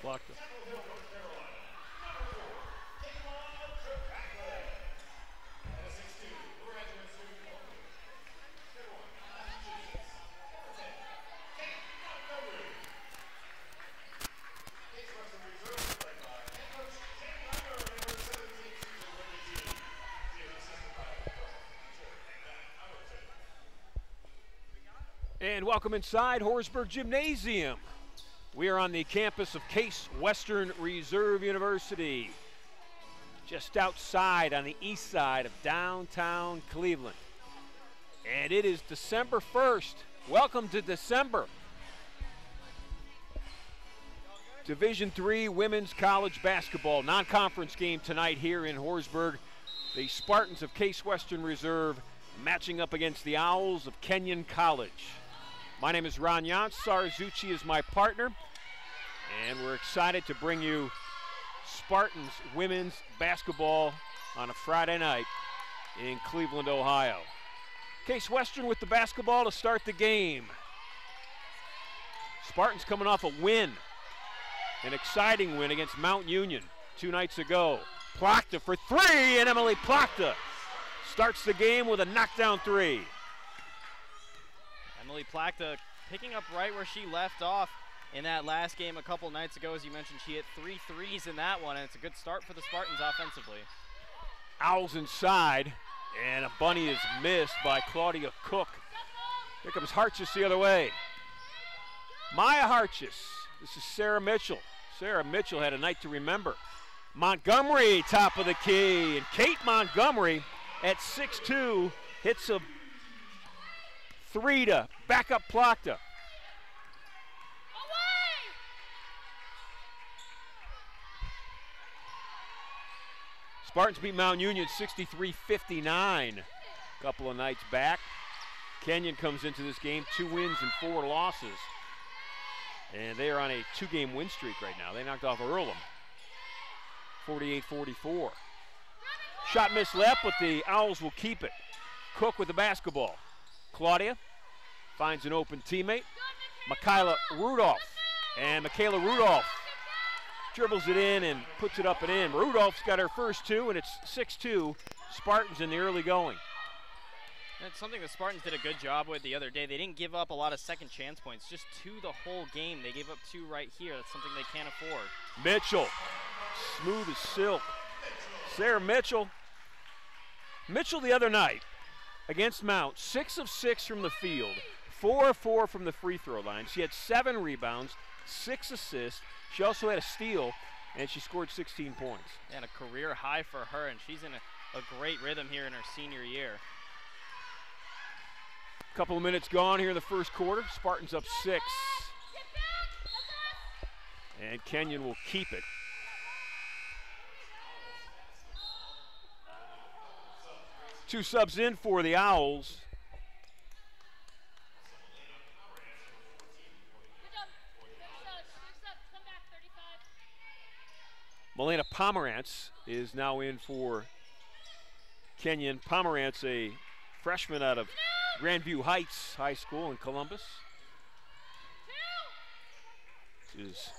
Plachta. And welcome inside Horsburgh Gymnasium. We are on the campus of Case Western Reserve University, just outside on the east side of downtown Cleveland. And it is December 1st. Welcome to December. Division III Women's College Basketball non-conference game tonight here in Horsburgh. The Spartans of Case Western Reserve matching up against the Owls of Kenyon College. My name is Ron Yance. Sarzucci is my partner, and we're excited to bring you Spartans women's basketball on a Friday night in Cleveland, Ohio. Case Western with the basketball to start the game. Spartans coming off a win, an exciting win against Mount Union 2 nights ago. Plachta for three, and Emily Plachta starts the game with a knockdown three. Emily Plachta picking up right where she left off in that last game a couple nights ago. As you mentioned, she hit 3 threes in that one, and it's a good start for the Spartans offensively. Owls inside, and a bunny is missed by Claudia Cook. Here comes Hartjes the other way. Maya Hartjes. This is Sarah Mitchell. Sarah Mitchell had a night to remember. Montgomery, top of the key, and Kate Montgomery at 6'2", hits a three to back up Plachta. Spartans beat Mount Union 63-59 a couple of nights back. Kenyon comes into this game 2 wins and 4 losses. And they are on a 2-game win streak right now. They knocked off Earlham 48-44. Shot misled, but the Owls will keep it. Cook with the basketball. Claudia finds an open teammate, Michaela Rudolph. And Michaela Rudolph dribbles it in and puts it up and in. Rudolph's got her first 2, and it's 6-2 Spartans in the early going. That's something the Spartans did a good job with the other day. They didn't give up a lot of second chance points, just 2 the whole game. They gave up 2 right here. That's something they can't afford. Mitchell, smooth as silk. Sarah Mitchell. Mitchell the other night against Mount, 6 of 6 from the field, 4 of 4 from the free throw line. She had 7 rebounds, 6 assists. She also had a steal, and she scored 16 points. And a career high for her, and she's in a great rhythm here in her senior year. Couple of minutes gone here in the first quarter. Spartans up 6. And Kenyon will keep it. Two subs in for the Owls. Melena Pomerantz is now in for Kenyon. Pomerantz, a freshman out of Grandview Heights High School in Columbus. This is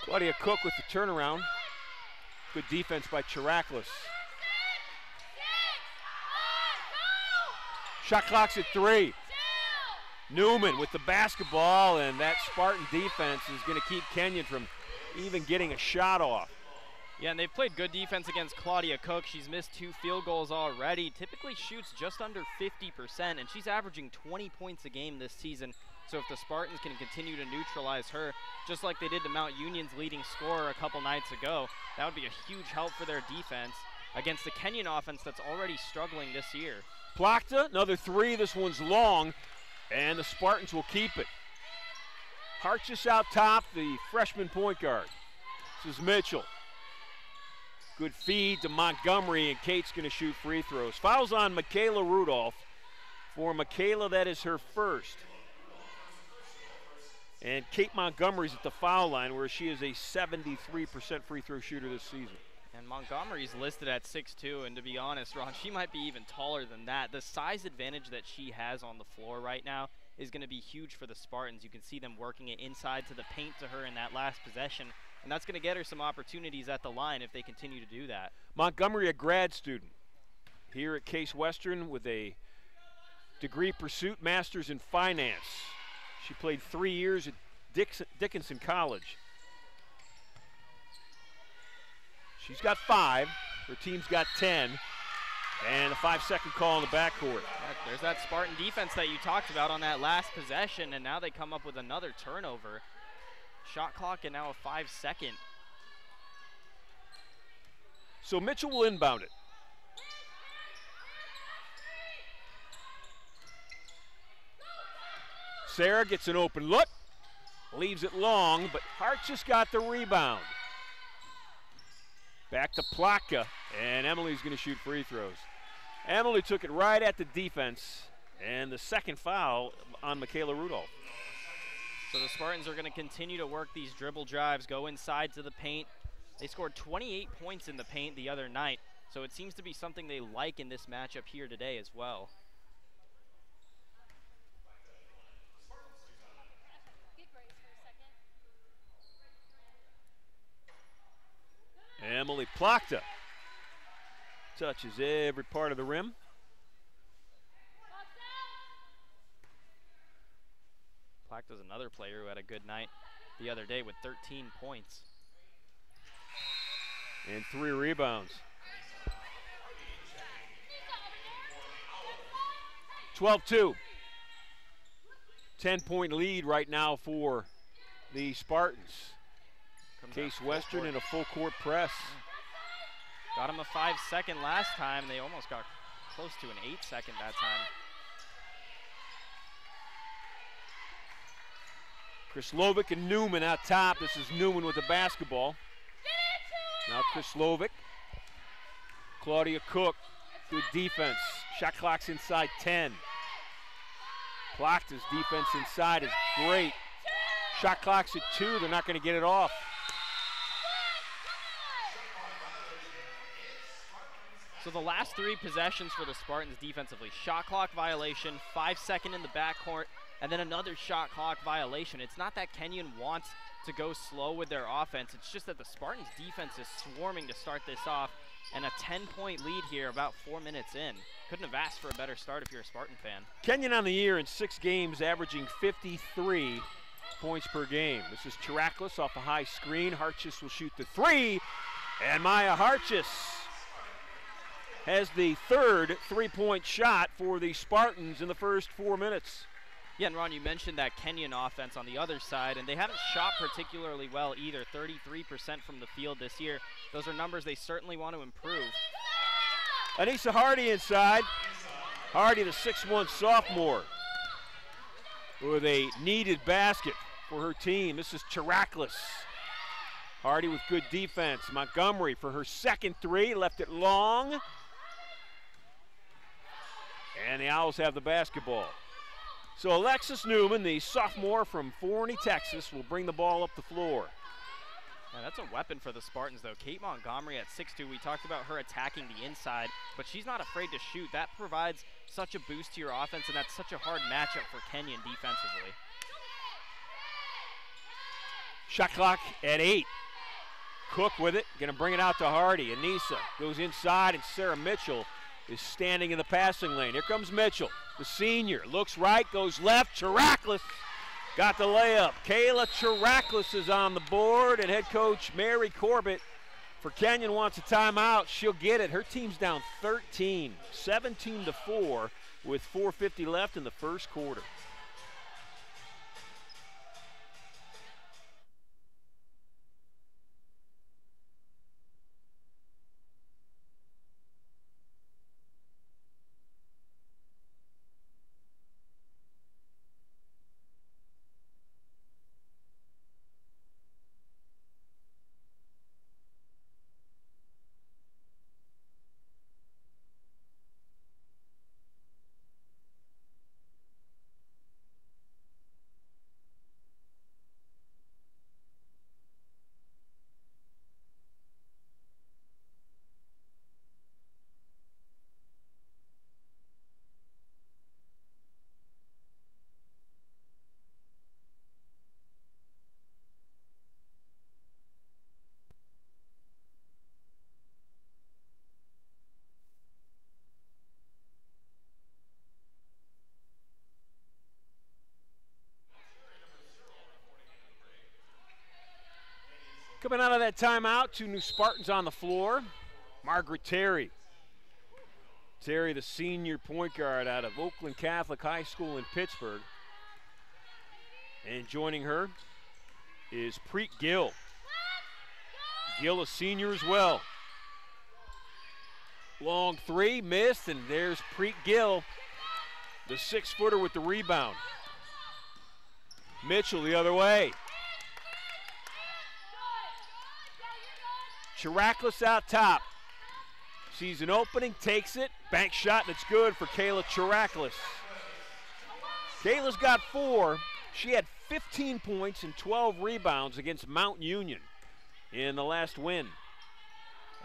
Claudia Cook with the turnaround. Good defense by Chiraklis. Shot clock's at 3. Newman with the basketball, and that Spartan defense is going to keep Kenyon from even getting a shot off. Yeah, and they've played good defense against Claudia Cook. She's missed 2 field goals already. Typically shoots just under 50%, and she's averaging 20 points a game this season. So if the Spartans can continue to neutralize her, just like they did to Mount Union's leading scorer a couple nights ago, that would be a huge help for their defense against the Kenyon offense that's already struggling this year. Plachta, another 3. This one's long, and the Spartans will keep it. Hartjes out top, the freshman point guard. This is Mitchell. Good feed to Montgomery, and Kate's going to shoot free throws. Fouls on Michaela Rudolph. For Michaela, that is her first. And Kate Montgomery's at the foul line, where she is a 73% free throw shooter this season. And Montgomery's listed at 6'2", and to be honest, Ron, she might be even taller than that. The size advantage that she has on the floor right now is going to be huge for the Spartans. You can see them working it inside to the paint to her in that last possession, and that's going to get her some opportunities at the line if they continue to do that. Montgomery, a grad student here at Case Western with a degree pursuit, master's in finance. She played 3 years at Dickinson College. She's got 5. Her team's got 10. And a 5-second call in the backcourt. There's that Spartan defense that you talked about on that last possession, and now they come up with another turnover. Shot clock and now a 5-second. So Mitchell will inbound it. Sarah gets an open look, leaves it long, but Hart just got the rebound. Back to Plaka, and Emily's going to shoot free throws. Emily took it right at the defense, and the second foul on Michaela Rudolph. So the Spartans are going to continue to work these dribble drives, go inside to the paint. They scored 28 points in the paint the other night, so it seems to be something they like in this matchup here today as well. Emily Plaka touches every part of the rim. Plaka's another player who had a good night the other day with 13 points. And 3 rebounds. 12-2. 10-point lead right now for the Spartans. Case Western in a full court press. Got him a 5-second last time. They almost got close to an 8-second that time. Krislovic and Newman out top. This is Newman with the basketball. Now Krislovic. Claudia Cook, good defense. Shot clock's inside 10. Plaka's defense inside is great. Shot clock's at 2. They're not going to get it off. So the last 3 possessions for the Spartans defensively, shot clock violation, 5-second in the backcourt, and then another shot clock violation. It's not that Kenyon wants to go slow with their offense. It's just that the Spartans defense is swarming to start this off, and a 10-point lead here about 4 minutes in. Couldn't have asked for a better start if you're a Spartan fan. Kenyon on the year in 6 games averaging 53 points per game. This is Chiraklis off a high screen. Hartjes will shoot the 3, and Maya Hartjes has the 3rd 3-point shot for the Spartans in the first 4 minutes. Yeah, and Ron, you mentioned that Kenyon offense on the other side, and they haven't shot particularly well either, 33% from the field this year. Those are numbers they certainly want to improve. Anissa Hardy inside. Hardy, the 6'1 sophomore, with a needed basket for her team. This is Chiraklis. Hardy with good defense. Montgomery for her second 3, left it long. And the Owls have the basketball. So Alexis Newman, the sophomore from Forney, Texas, will bring the ball up the floor. Yeah, that's a weapon for the Spartans, though. Kate Montgomery at 6'2", we talked about her attacking the inside, but she's not afraid to shoot. That provides such a boost to your offense, and that's such a hard matchup for Kenyon defensively. Shot clock at 8. Cook with it, going to bring it out to Hardy. Anissa goes inside, and Sarah Mitchell is standing in the passing lane. Here comes Mitchell, the senior. Looks right, goes left. Chiraklis got the layup. Kayla Chiraklis is on the board, and head coach Mary Corbett for Kenyon wants a timeout. She'll get it. Her team's down 13, 17-4 with 4:50 left in the first quarter. Coming out of that timeout, 2 new Spartans on the floor. Margaret Terry. Terry, the senior point guard out of Oakland Catholic High School in Pittsburgh. And joining her is Preet Gill. Gill, a senior as well. Long 3, missed, and there's Preet Gill, the 6-footer with the rebound. Mitchell the other way. Chiraklis out top. Sees an opening, takes it, bank shot, and it's good for Kayla Chiraklis. Kayla's got 4. She had 15 points and 12 rebounds against Mount Union in the last win.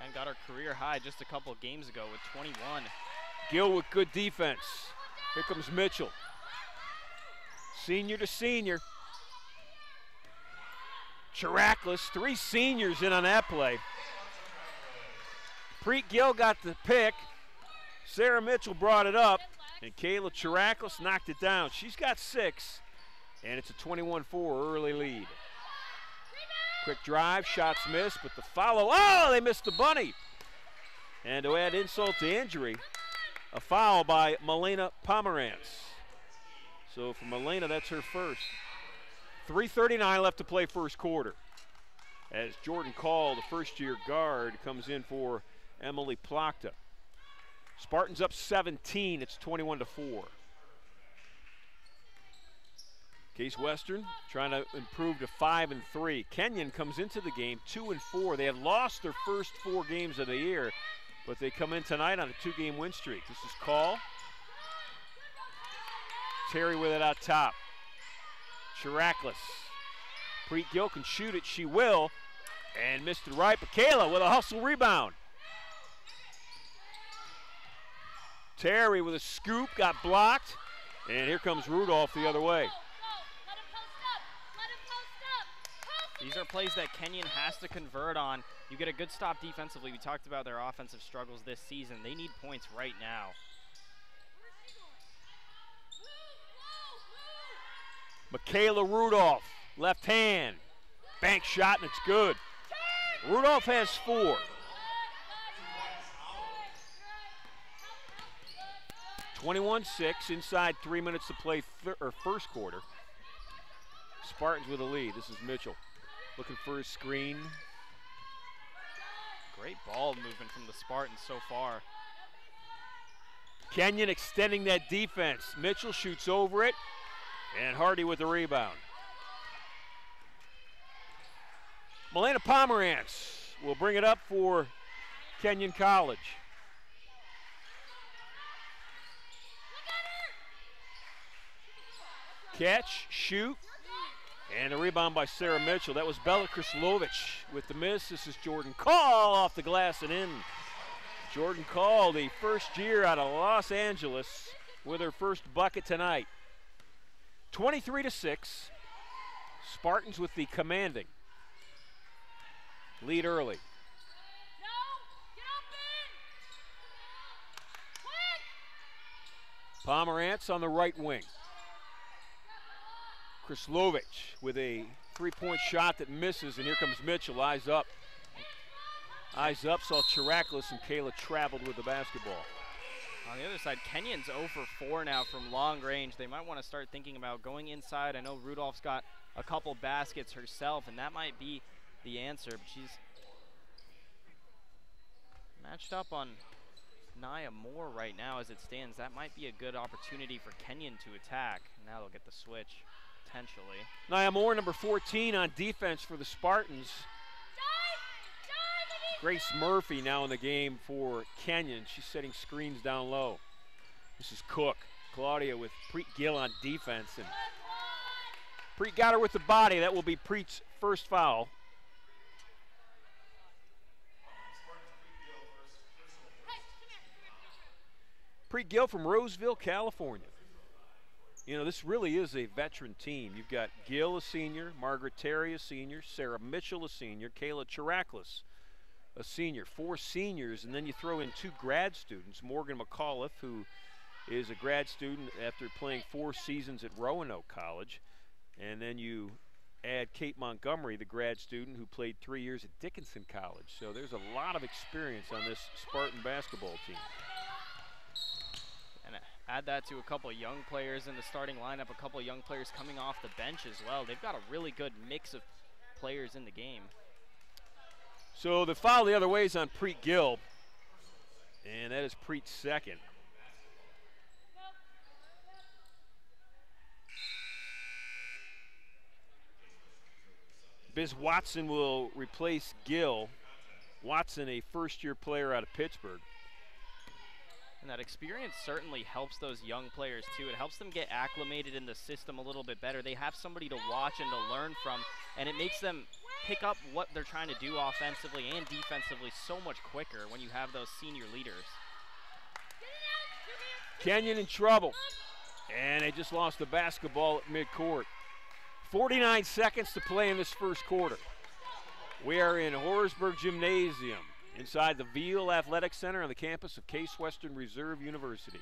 And got her career high just a couple of games ago with 21. Gill with good defense. Here comes Mitchell. Senior to senior. Chiraklis, 3 seniors in on that play. Preet Gill got the pick. Sarah Mitchell brought it up, and Kayla Chiraklis knocked it down. She's got 6, and it's a 21-4 early lead. Quick drive, shots missed, but the follow, oh, they missed the bunny. And to add insult to injury, a foul by Milena Pomerantz. So for Milena, that's her first. 3:39 left to play first quarter. As Jordan Call, the first-year guard, comes in for Emily Plachta. Spartans up 17, it's 21-4. Case Western trying to improve to 5-3. Kenyon comes into the game 2-4. They have lost their first 4 games of the year, but they come in tonight on a 2-game win streak. This is Call. Terry with it out top. Chiraklis. Preet Gill can shoot it, she will, and missed it right, but Kayla with a hustle rebound. Terry with a scoop, got blocked, and here comes Rudolph the other way. These are plays that Kenyon has to convert on. You get a good stop defensively. We talked about their offensive struggles this season. They need points right now. Michaela Rudolph, left hand, bank shot, and it's good. Rudolph has 4. 21-6, inside 3 minutes to play first quarter. Spartans with a lead. This is Mitchell looking for his screen. Great ball movement from the Spartans so far. Kenyon extending that defense. Mitchell shoots over it, and Hardy with the rebound. Milena Pomerantz will bring it up for Kenyon College. Catch, shoot, and a rebound by Sarah Mitchell. That was Bella Krislovich with the miss. This is Jordan Call off the glass and in. Jordan Call, the first year out of Los Angeles, with her first bucket tonight. 23-6. Spartans with the commanding lead early. Pomerantz on the right wing. Krislovich with a 3-point shot that misses, and here comes Mitchell, eyes up. Eyes up, saw Chiraklis, and Kayla traveled with the basketball. On the other side, Kenyon's 0 for 4 now from long range. They might want to start thinking about going inside. I know Rudolph's got a couple baskets herself, and that might be the answer, but she's matched up on Nia Moore right now as it stands. That might be a good opportunity for Kenyon to attack. Now they'll get the switch, potentially. Nia Moore, number 14 on defense for the Spartans. Grace Murphy now in the game for Kenyon. She's setting screens down low. This is Cook. Claudia with Preet Gill on defense. And Preet got her with the body. That will be Preet's first foul. Preet Gill from Roseville, California. You know, this really is a veteran team. You've got Gill, a senior, Margaret Terry, a senior, Sarah Mitchell, a senior, Kayla Chiraklis, a senior, 4 seniors, and then you throw in 2 grad students, Morgan McAuliffe, who is a grad student after playing 4 seasons at Roanoke College, and then you add Kate Montgomery, the grad student who played 3 years at Dickinson College. So there's a lot of experience on this Spartan basketball team. And add that to a couple of young players in the starting lineup, a couple of young players coming off the bench as well. They've got a really good mix of players in the game. So the foul the other way is on Preet Gill, and that is Preet's second. Biz Watson will replace Gill. Watson, a first-year player out of Pittsburgh. And that experience certainly helps those young players too. It helps them get acclimated in the system a little bit better. They have somebody to watch and to learn from, and it makes them pick up what they're trying to do offensively and defensively so much quicker when you have those senior leaders. Kenyon in trouble, and they just lost the basketball at midcourt. 49 seconds to play in this first quarter. We are in Horsburgh Gymnasium inside the Veal Athletic Center on the campus of Case Western Reserve University.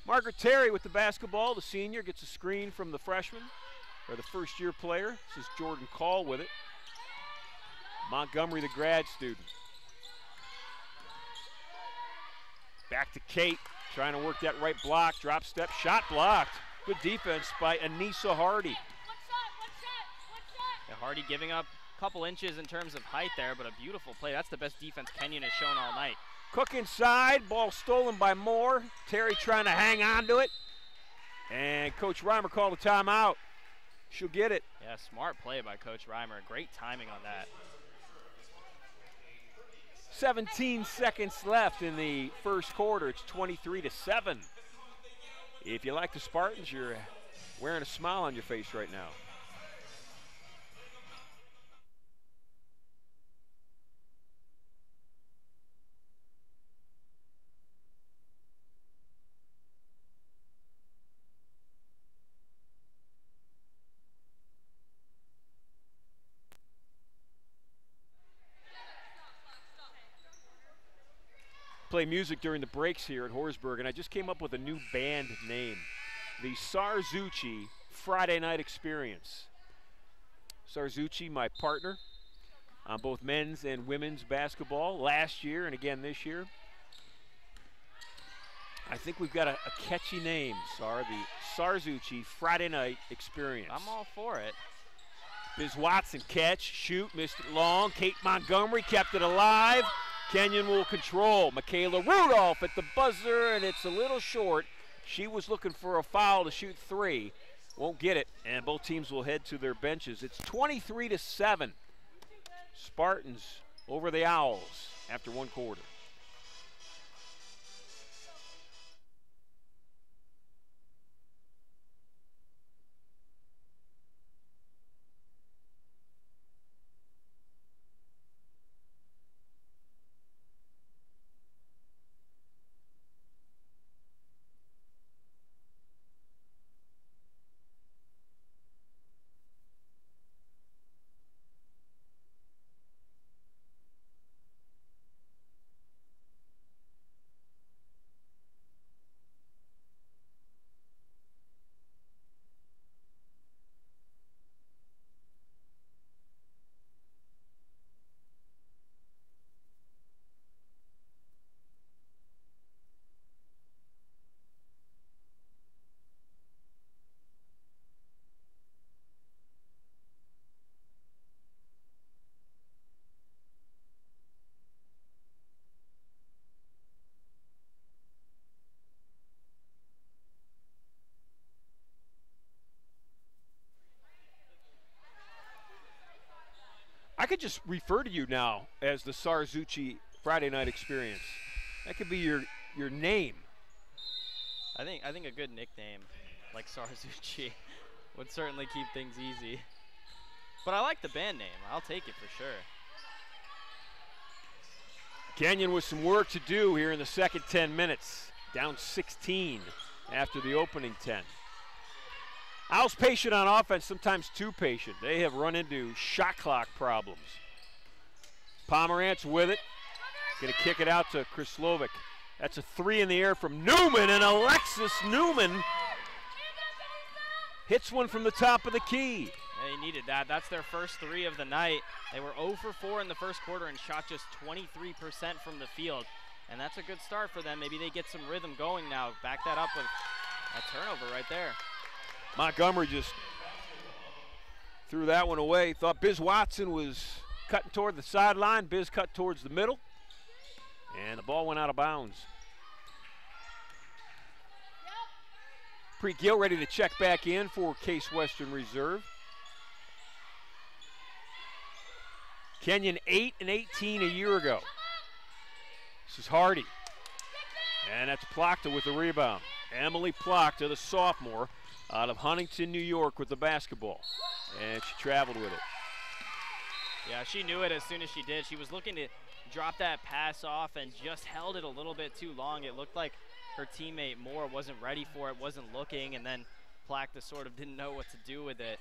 Margaret Terry with the basketball. The senior gets a screen from the freshman, or the first-year player. This is Jordan Call with it. Montgomery, the grad student. Back to Kate, trying to work that right block. Drop step, shot blocked. Good defense by Anissa Hardy. Yeah, Hardy giving up a couple inches in terms of height there, but a beautiful play. That's the best defense Kenyon has shown all night. Cook inside, ball stolen by Moore. Terry trying to hang on to it. And Coach Reimer called a timeout. She'll get it. Yeah, smart play by Coach Reimer. Great timing on that. 17 seconds left in the first quarter. It's 23-7. If you like the Spartans, you're wearing a smile on your face right now. Play music during the breaks here at Horsburgh, and I just came up with a new band name, the Sarzucci Friday Night Experience. Sarzucci, my partner on both men's and women's basketball last year and again this year. I think we've got a catchy name, Sar, the Sarzucci Friday Night Experience. I'm all for it. Biz Watson catch, shoot, missed it long. Kate Montgomery kept it alive. Kenyon will control. Michaela Rudolph at the buzzer, and it's a little short. She was looking for a foul to shoot three. Won't get it, and both teams will head to their benches. It's 23-7. Spartans over the Owls after one quarter. I could just refer to you now as the Sarzucci Friday Night Experience. That could be your name. I think a good nickname like Sarzucci would certainly keep things easy. But I like the band name. I'll take it for sure. Kenyon with some work to do here in the second 10 minutes. Down 16 after the opening 10. Owls patient on offense, sometimes too patient. They have run into shot clock problems. Pomerantz with it. Going to kick it out to Krislovic. That's a three in the air from Newman, and Alexis Newman hits one from the top of the key. Yeah, They needed that. That's their first 3 of the night. They were 0 for 4 in the first quarter and shot just 23% from the field. And that's a good start for them. Maybe they get some rhythm going now. Back that up with a turnover right there. Montgomery just threw that one away. Thought Biz Watson was cutting toward the sideline. Biz cut towards the middle. And the ball went out of bounds. Preet Gill ready to check back in for Case Western Reserve. Kenyon 8 and 18 a year ago. This is Hardy. And that's Plachta with the rebound. Emily Plachta, the sophomore, out of Huntington, New York with the basketball. And she traveled with it. Yeah, she knew it as soon as she did. She was looking to drop that pass off and just held it a little bit too long. It looked like her teammate Moore wasn't ready for it, wasn't looking, and then Plachta sort of didn't know what to do with it.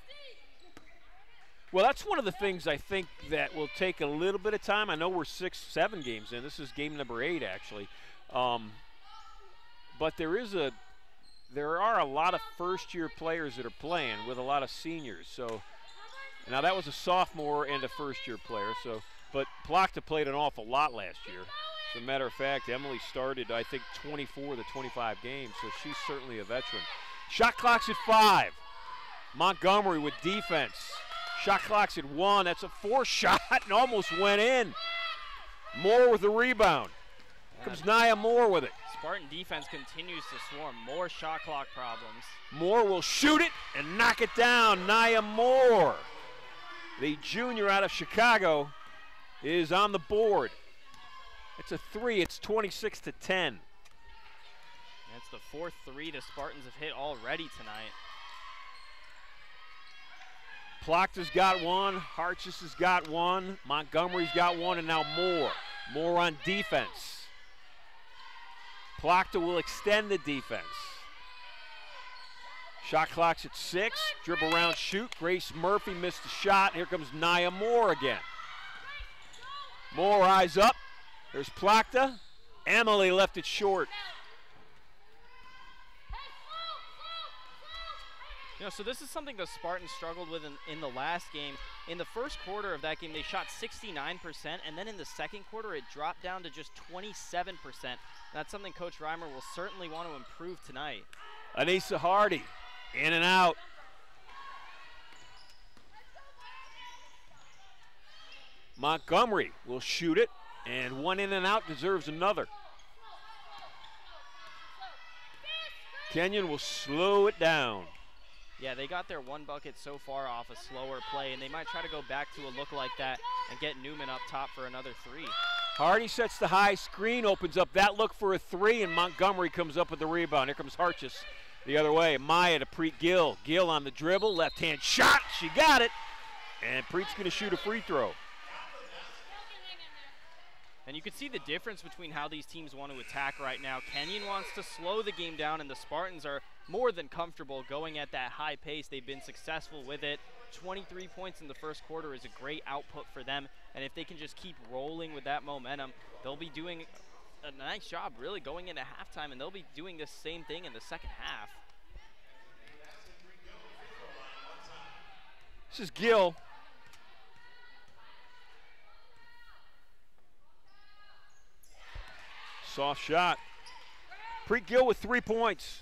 Well, that's one of the things I think that will take a little bit of time. I know we're 6-7 games in. This is game number 8, actually. But there are a lot of first-year players that are playing with a lot of seniors. So now that was a sophomore and a first-year player. But Plachta played an awful lot last year. As a matter of fact, Emily started, I think, 24 of the 25 games, so she's certainly a veteran. Shot clock's at 5. Montgomery with defense. Shot clock's at 1. That's a 4-shot and almost went in. Moore with the rebound. Comes Nia Moore with it. Spartan defense continues to swarm. More shot clock problems. Moore will shoot it and knock it down. Nia Moore, the junior out of Chicago, is on the board. It's a 3. It's 26-10. That's the 4th 3 the Spartans have hit already tonight. Plachta's got 1. Harches has got 1. Montgomery's got 1, and now Moore. Moore on defense. Plachta will extend the defense. Shot clock's at 6. Dribble around, shoot. Grace Murphy missed the shot. Here comes Nia Moore again. Moore eyes up. There's Plachta. Emily left it short. You know, so this is something the Spartans struggled with in the last game. In the first quarter of that game, they shot 69%, and then in the second quarter, it dropped down to just 27%. That's something Coach Reimer will certainly want to improve tonight. Anissa Hardy, in and out. Montgomery will shoot it, and 1 in and out deserves another. Kenyon will slow it down. Yeah, they got their 1 bucket so far off a slower play, and they might try to go back to a look like that and get Newman up top for another 3. Hardy sets the high screen, opens up that look for a 3, and Montgomery comes up with the rebound. Here comes Harches the other way. Maya to Preet Gill. Gill on the dribble, left-hand shot. She got it, and Preet's going to shoot a free throw. And you can see the difference between how these teams want to attack right now. Kenyon wants to slow the game down, and the Spartans are more than comfortable going at that high pace. They've been successful with it. 23 points in the first quarter is a great output for them, and if they can just keep rolling with that momentum, they'll be doing a nice job really going into halftime, and they'll be doing the same thing in the second half. This is Gill. Soft shot. Preet Gill with 3 points.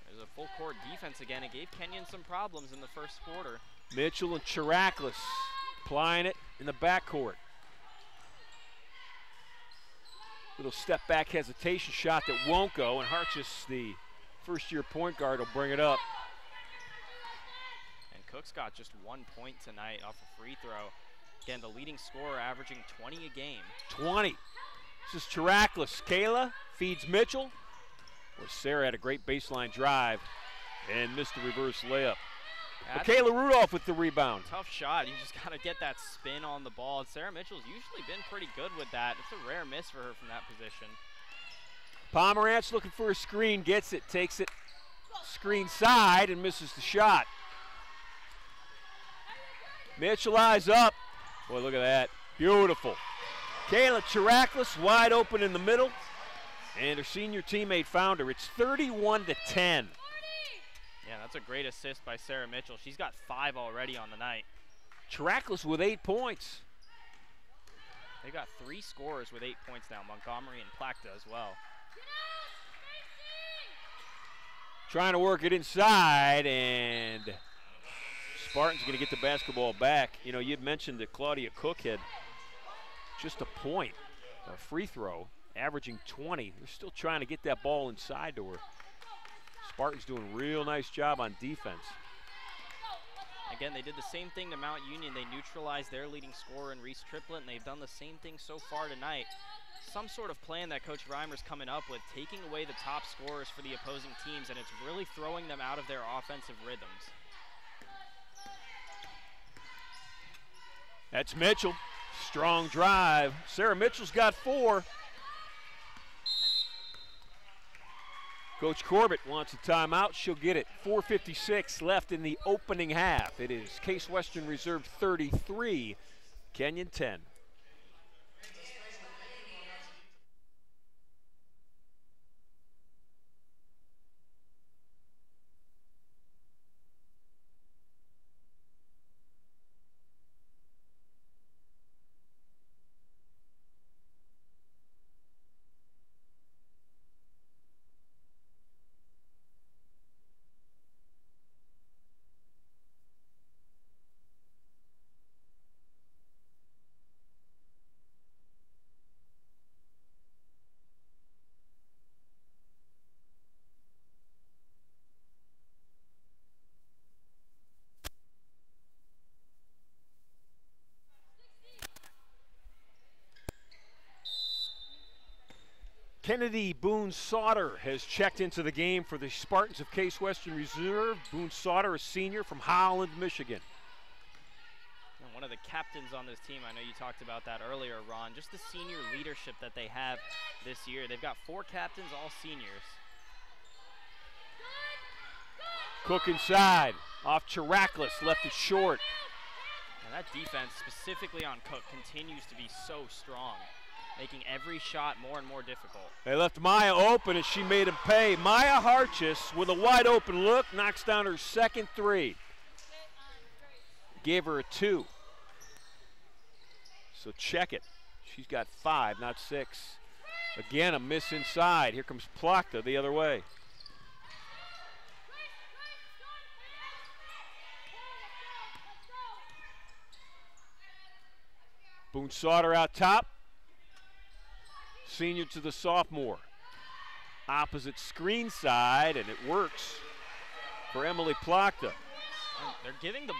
There's a full court defense again. It gave Kenyon some problems in the first quarter. Mitchell and Chiraklis applying it in the backcourt. Little step back hesitation shot that won't go, and Harches, the first-year point guard, will bring it up. And Cook's got just 1 point tonight off a free throw. Again, the leading scorer averaging 20 a game. 20. This is Chiraklis. Kayla feeds Mitchell. Where Sarah had a great baseline drive and missed the reverse layup. Kayla Rudolph with the rebound. Tough shot. You just got to get that spin on the ball. And Sarah Mitchell's usually been pretty good with that. It's a rare miss for her from that position. Pomerantz looking for a screen. Gets it. Takes it screen side and misses the shot. Mitchell eyes up. Boy, look at that. Beautiful. Kayla Chiraklis wide open in the middle. And her senior teammate found her. It's 31-10. Yeah, That's a great assist by Sarah Mitchell. She's got 5 already on the night. Chiraklus with 8 points. They've got 3 scorers with 8 points now, Montgomery and Plachta as well. Trying to work it inside, and Spartans going to get the basketball back. You know, you'd mentioned that Claudia Cook had just a point, a free throw, averaging 20. They're still trying to get that ball inside to her. Spartans doing a real nice job on defense. Again, they did the same thing to Mount Union. They neutralized their leading scorer in Reese Triplett, and they've done the same thing so far tonight. Some sort of plan that Coach Reimer's coming up with, taking away the top scorers for the opposing teams, and it's really throwing them out of their offensive rhythms. That's Mitchell. Strong drive. Sarah Mitchell's got 4. Coach Corbett wants a timeout. She'll get it. 4:56 left in the opening half. It is Case Western Reserve 33, Kenyon 10. Kennedy Boone-Sauter has checked into the game for the Spartans of Case Western Reserve. Boone-Sauter, a senior from Holland, Michigan. And one of the captains on this team, I know you talked about that earlier, Ron, just the senior leadership that they have this year. They've got 4 captains, all seniors. Cook inside, off Chiraklus, left it short. And that defense, specifically on Cook, continues to be so strong, making every shot more and more difficult. They left Maya open, and she made him pay. Maya Harchis, with a wide open look, knocks down her second 3. Gave her a 2. So check it. She's got 5, not 6. Again, a miss inside. Here comes Plachta the other way. Boone-Sauter out top. Senior to the sophomore. Opposite screen side, and it works for Emily Plachta. And they're giving the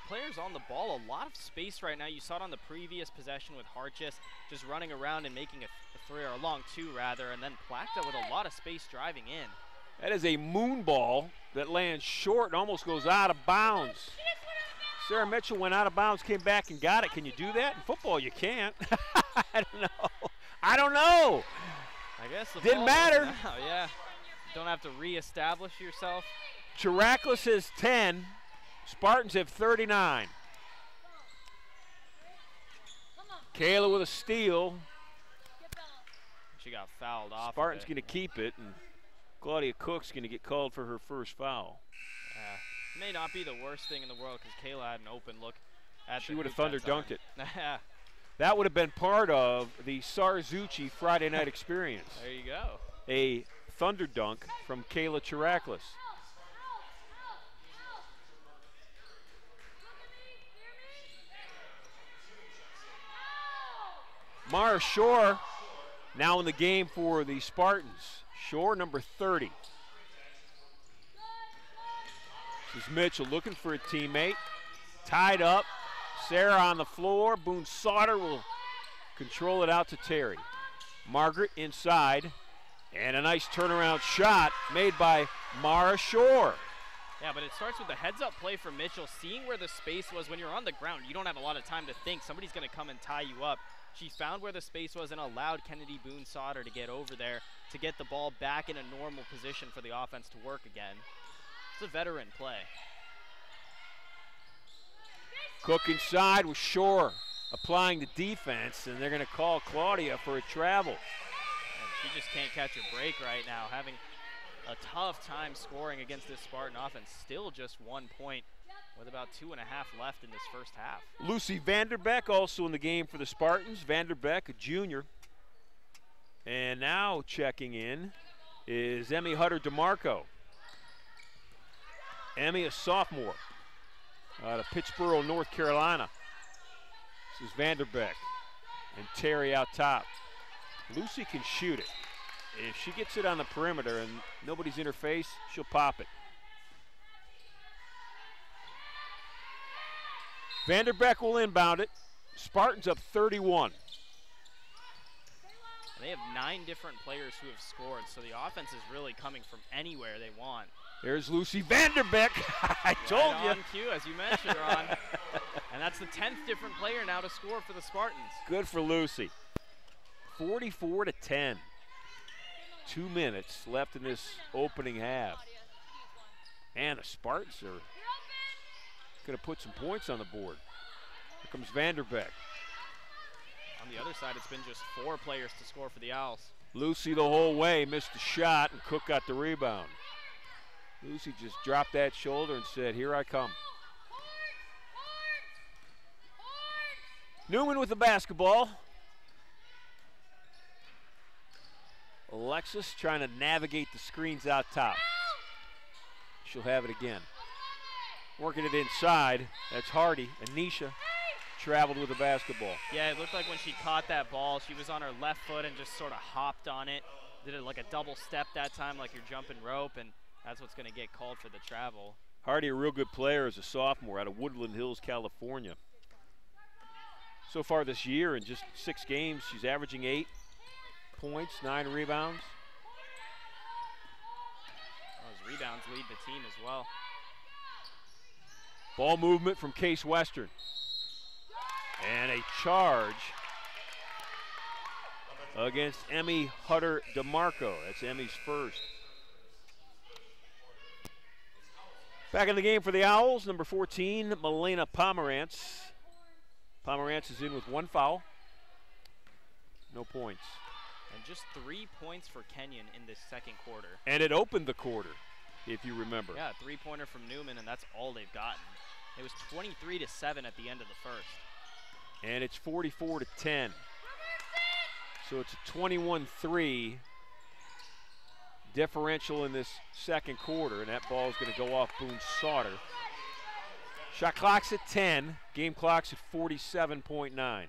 players on the ball a lot of space right now. You saw it on the previous possession with Harchis just running around and making a 3, or a long 2 rather, and then Plachta with a lot of space driving in. That is a moon ball that lands short and almost goes out of bounds. Sarah Mitchell went out of bounds, came back and got it. Can you do that? In football, you can't. I don't know. I don't know. I guess the didn't matter. Now, yeah. Don't have to reestablish yourself. Chiraklus has 10. Spartans have 39. Kayla with a steal. She got fouled off. Spartans going to keep it, and Claudia Cook's going to get called for her first foul. Yeah. May not be the worst thing in the world because Kayla had an open look at She would have thunder dunked it. Yeah. That would have been part of the Sarzucci Friday night experience. There you go. A thunder dunk from Kayla Chiraklus. Mara Shore now in the game for the Spartans. Shore, number 30. This is Mitchell looking for a teammate. Tied up. Sarah on the floor. Boone-Sauter will control it out to Terry. Margaret inside. And a nice turnaround shot made by Mara Shore. Yeah, but it starts with the heads-up play for Mitchell, seeing where the space was. When you're on the ground, you don't have a lot of time to think. Somebody's going to come and tie you up. She found where the space was and allowed Kennedy Boone-Sauter to get over there to get the ball back in a normal position for the offense to work again. It's a veteran play. Cook inside with Shore applying the defense, and they're going to call Claudia for a travel. And she just can't catch a break right now, having a tough time scoring against this Spartan offense. Still just 1 point with about 2.5 left in this first half. Lucy Vanderbeck also in the game for the Spartans. Vanderbeck, a junior. And now checking in is Emmy Hutter DeMarco. Emmy, a sophomore out of Pittsboro, North Carolina. This is Vanderbeck and Terry out top. Lucy can shoot it. If she gets it on the perimeter and nobody's in her face, she'll pop it. Vanderbeck will inbound it. Spartans up 31. They have 9 different players who have scored, so the offense is really coming from anywhere they want. There's Lucy Vanderbeck. I told you. On cue, as you mentioned, Ron. And that's the 10th different player now to score for the Spartans. Good for Lucy. 44-10. 2 minutes left in this opening half. And the Spartans are going to put some points on the board. Here comes Vanderbeck. On the other side, it's been just 4 players to score for the Owls. Lucy the whole way missed the shot, and Cook got the rebound. Lucy just dropped that shoulder and said, here I come. Newman with the basketball. Alexis trying to navigate the screens out top. She'll have it again. Working it inside. That's Hardy. Anisha traveled with the basketball. Yeah, it looked like when she caught that ball, she was on her left foot and just sort of hopped on it. Did it like a double step that time, like you're jumping rope, and that's what's going to get called for the travel. Hardy, a real good player as a sophomore out of Woodland Hills, California. So far this year, in just 6 games, she's averaging 8 points, 9 rebounds. Those rebounds lead the team as well. Ball movement from Case Western. And a charge against Emmy Hutter DeMarco. That's Emmy's first. Back in the game for the Owls, number 14, Milena Pomerantz. Pomerantz is in with 1 foul. No points. And just 3 points for Kenyon in this second quarter. And it opened the quarter, if you remember. Yeah, 3-pointer from Newman, and that's all they've gotten. It was 23-7 at the end of the first. And it's 44-10. So it's a 21-3 differential in this second quarter, and that ball is going to go off Boone Sauter. Shot clock's at 10, game clock's at 47.9.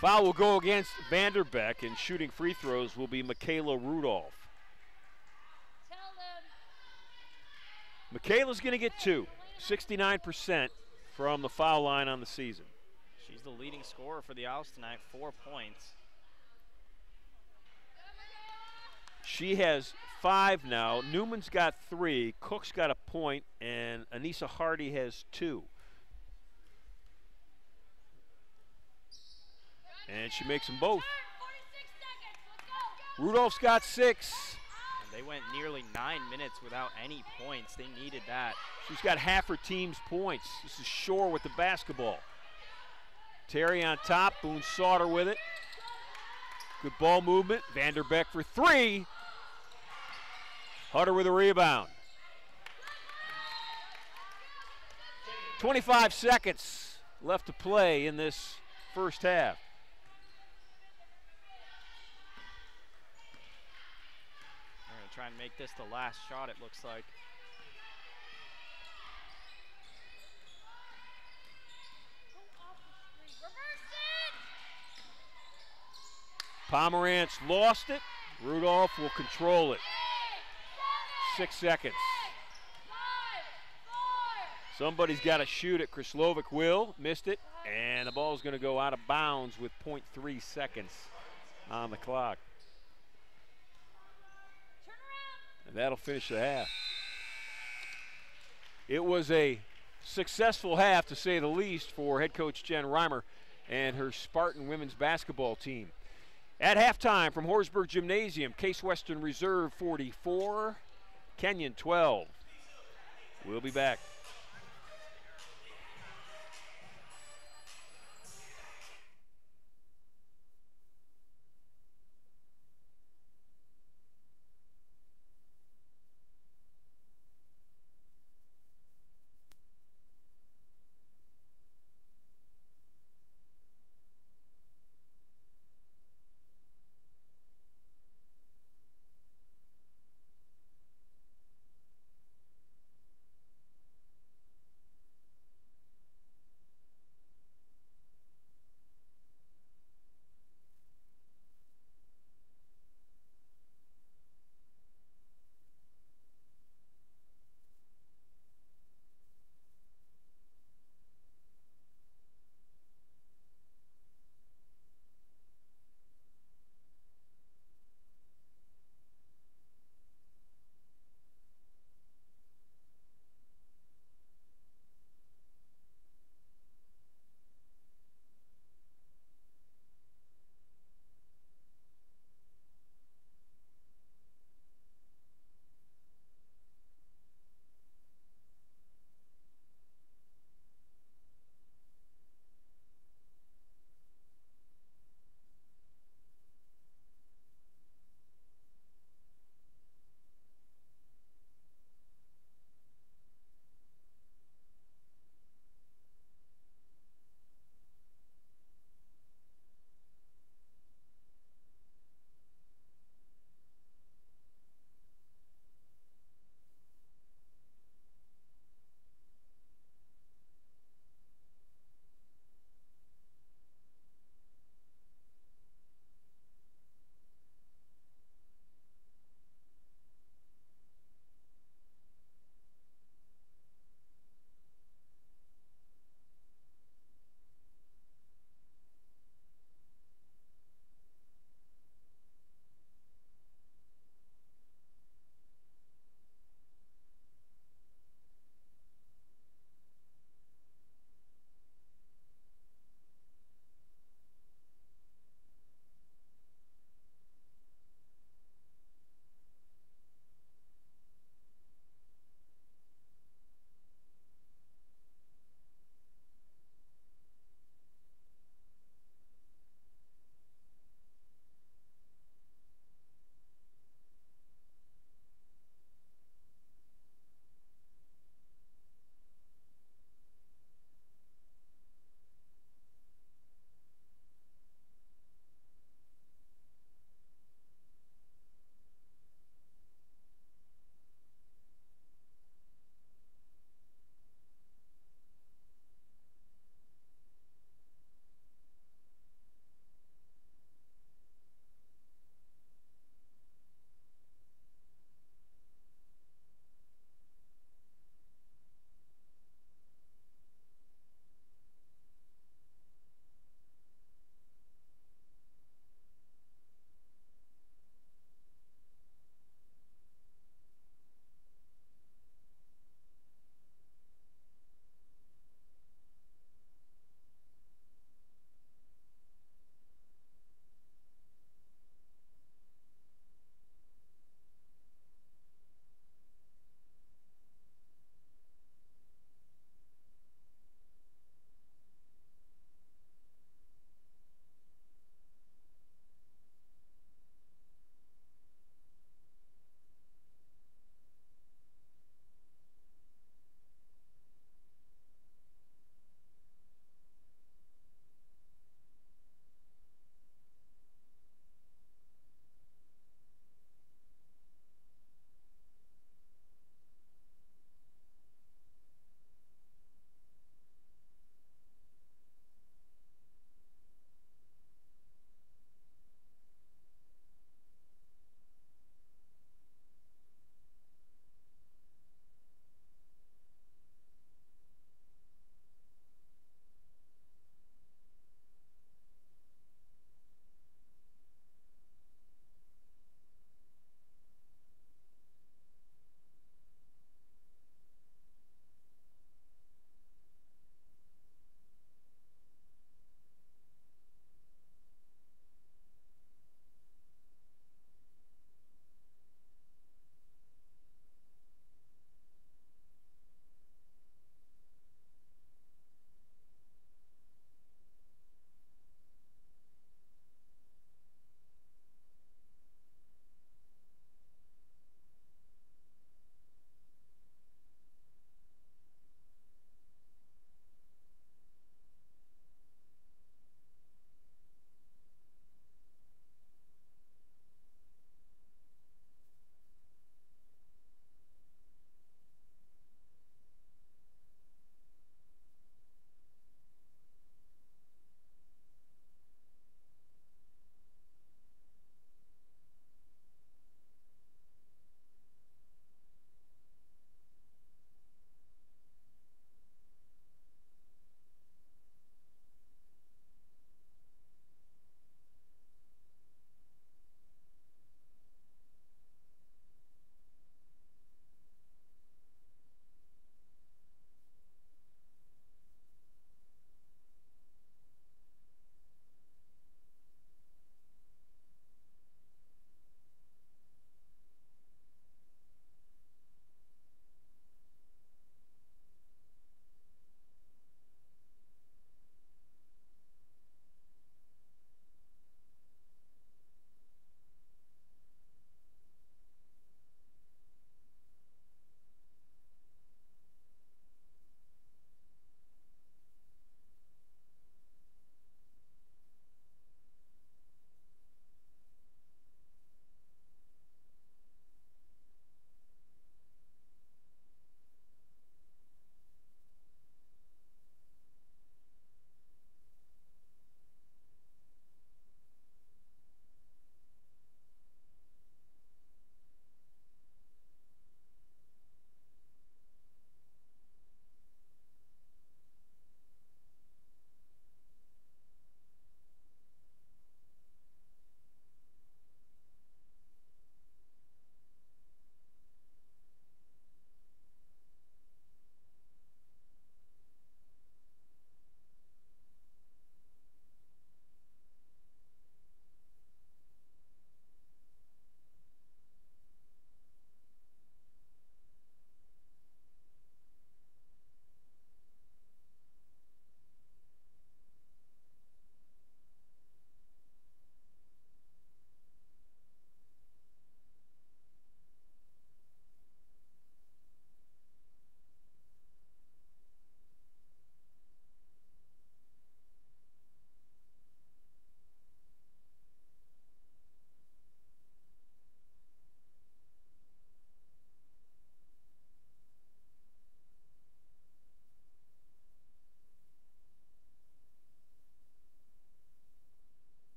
Foul will go against Vanderbeck, and shooting free throws will be Michaela Rudolph. Michaela's going to get 2, 69% from the foul line on the season. She's the leading scorer for the Owls tonight, 4 points. She has 5 now. Newman's got 3, Cook's got a point, and Anissa Hardy has 2. And she makes them both. Rudolph's got 6. And they went nearly 9 minutes without any points. They needed that. She's got half her team's points. This is Shore with the basketball. Terry on top, Boone Sauter with it. Good ball movement. Vanderbeck for 3. Hutter with a rebound. 25 seconds left to play in this first half. Try and make this the last shot, it looks like. Pomerantz lost it. Rudolph will control it. 6 seconds. Somebody's got to shoot it. Krislovic will. Missed it. And the ball is going to go out of bounds with 0.3 seconds on the clock. And that'll finish the half. It was a successful half, to say the least, for head coach Jen Reimer and her Spartan women's basketball team. At halftime from Horsburgh Gymnasium, Case Western Reserve 44, Kenyon 12. We'll be back.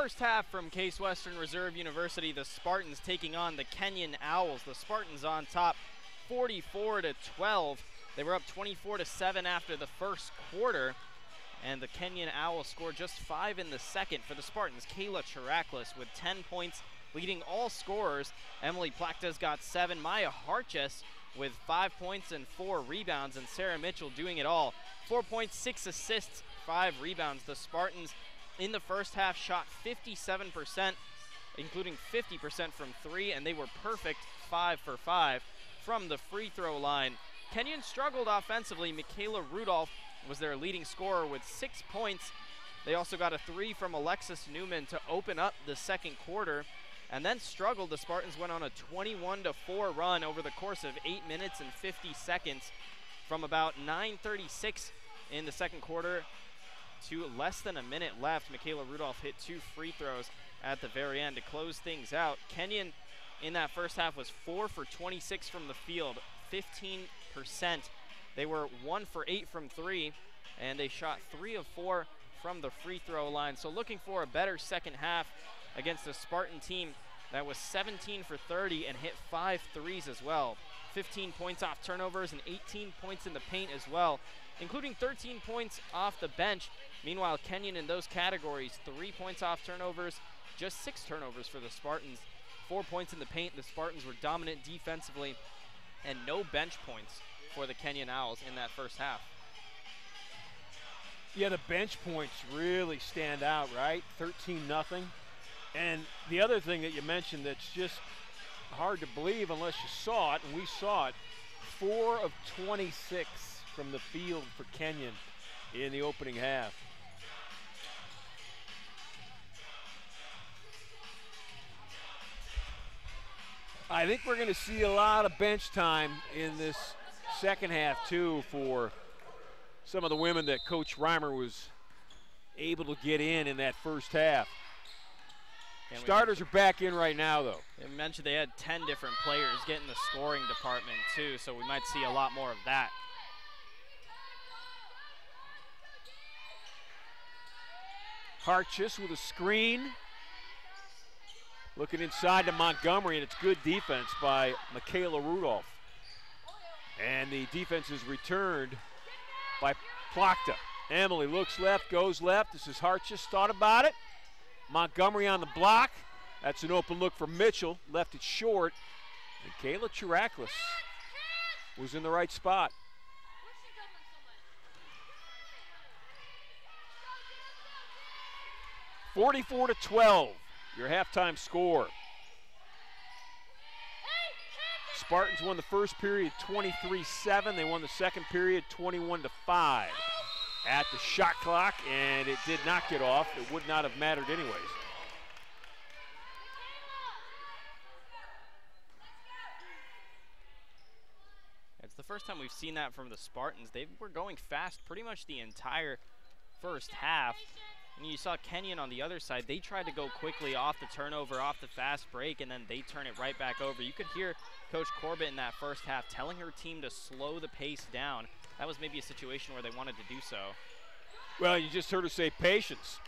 first half from Case Western Reserve University, the Spartans taking on the Kenyon Owls. The Spartans on top 44-12. They were up 24-7 after the first quarter, and the Kenyon Owls scored just 5 in the second. For the Spartans, Kayla Chiraklis with 10 points, leading all scorers. Emily Plakta's got 7. Maya Harches with 5 points and 4 rebounds, and Sarah Mitchell doing it all. 4 points, 6 assists, 5 rebounds. The Spartans in the first half shot 57%, including 50% from 3, and they were perfect 5 for 5 from the free throw line. Kenyon struggled offensively. Michaela Rudolph was their leading scorer with 6 points. They also got a 3 from Alexis Newman to open up the second quarter, and then struggled. The Spartans went on a 21-4 run over the course of 8 minutes and 50 seconds from about 9:36 in the second quarter to less than a minute left. Michaela Rudolph hit 2 free throws at the very end to close things out. Kenyon in that first half was 4 for 26 from the field, 15%. They were 1 for 8 from 3, and they shot 3 of 4 from the free throw line. So looking for a better second half against a Spartan team that was 17 for 30 and hit 5 threes as well. 15 points off turnovers and 18 points in the paint as well, including 13 points off the bench. Meanwhile, Kenyon in those categories, 3 points off turnovers, just 6 turnovers for the Spartans. 4 points in the paint. The Spartans were dominant defensively, and no bench points for the Kenyon Owls in that first half. Yeah, the bench points really stand out, right? 13-0. And the other thing that you mentioned that's just hard to believe unless you saw it, and we saw it, 4 of 26 from the field for Kenyon in the opening half. I think we're going to see a lot of bench time in this second half, too, for some of the women that Coach Reimer was able to get in that first half. Starters are back in right now, though. They mentioned they had 10 different players get in the scoring department, too, so we might see a lot more of that. Harches with a screen. Looking inside to Montgomery, and it's good defense by Michaela Rudolph. And the defense is returned by Plakta. Emily looks left, goes left. This is Harches, thought about it. Montgomery on the block. That's an open look for Mitchell. Left it short. And Kayla Chiraklis was in the right spot. 44-12, your halftime score. Spartans won the first period 23-7. They won the second period 21-5. At the shot clock, and it did not get off. It would not have mattered anyways. It's the first time we've seen that from the Spartans. They were going fast pretty much the entire first half. And you saw Kenyon on the other side. They tried to go quickly off the turnover, off the fast break, and then they turn it right back over. You could hear Coach Corbett in that first half telling her team to slow the pace down. That was maybe a situation where they wanted to do so. Well, you just heard her say patience.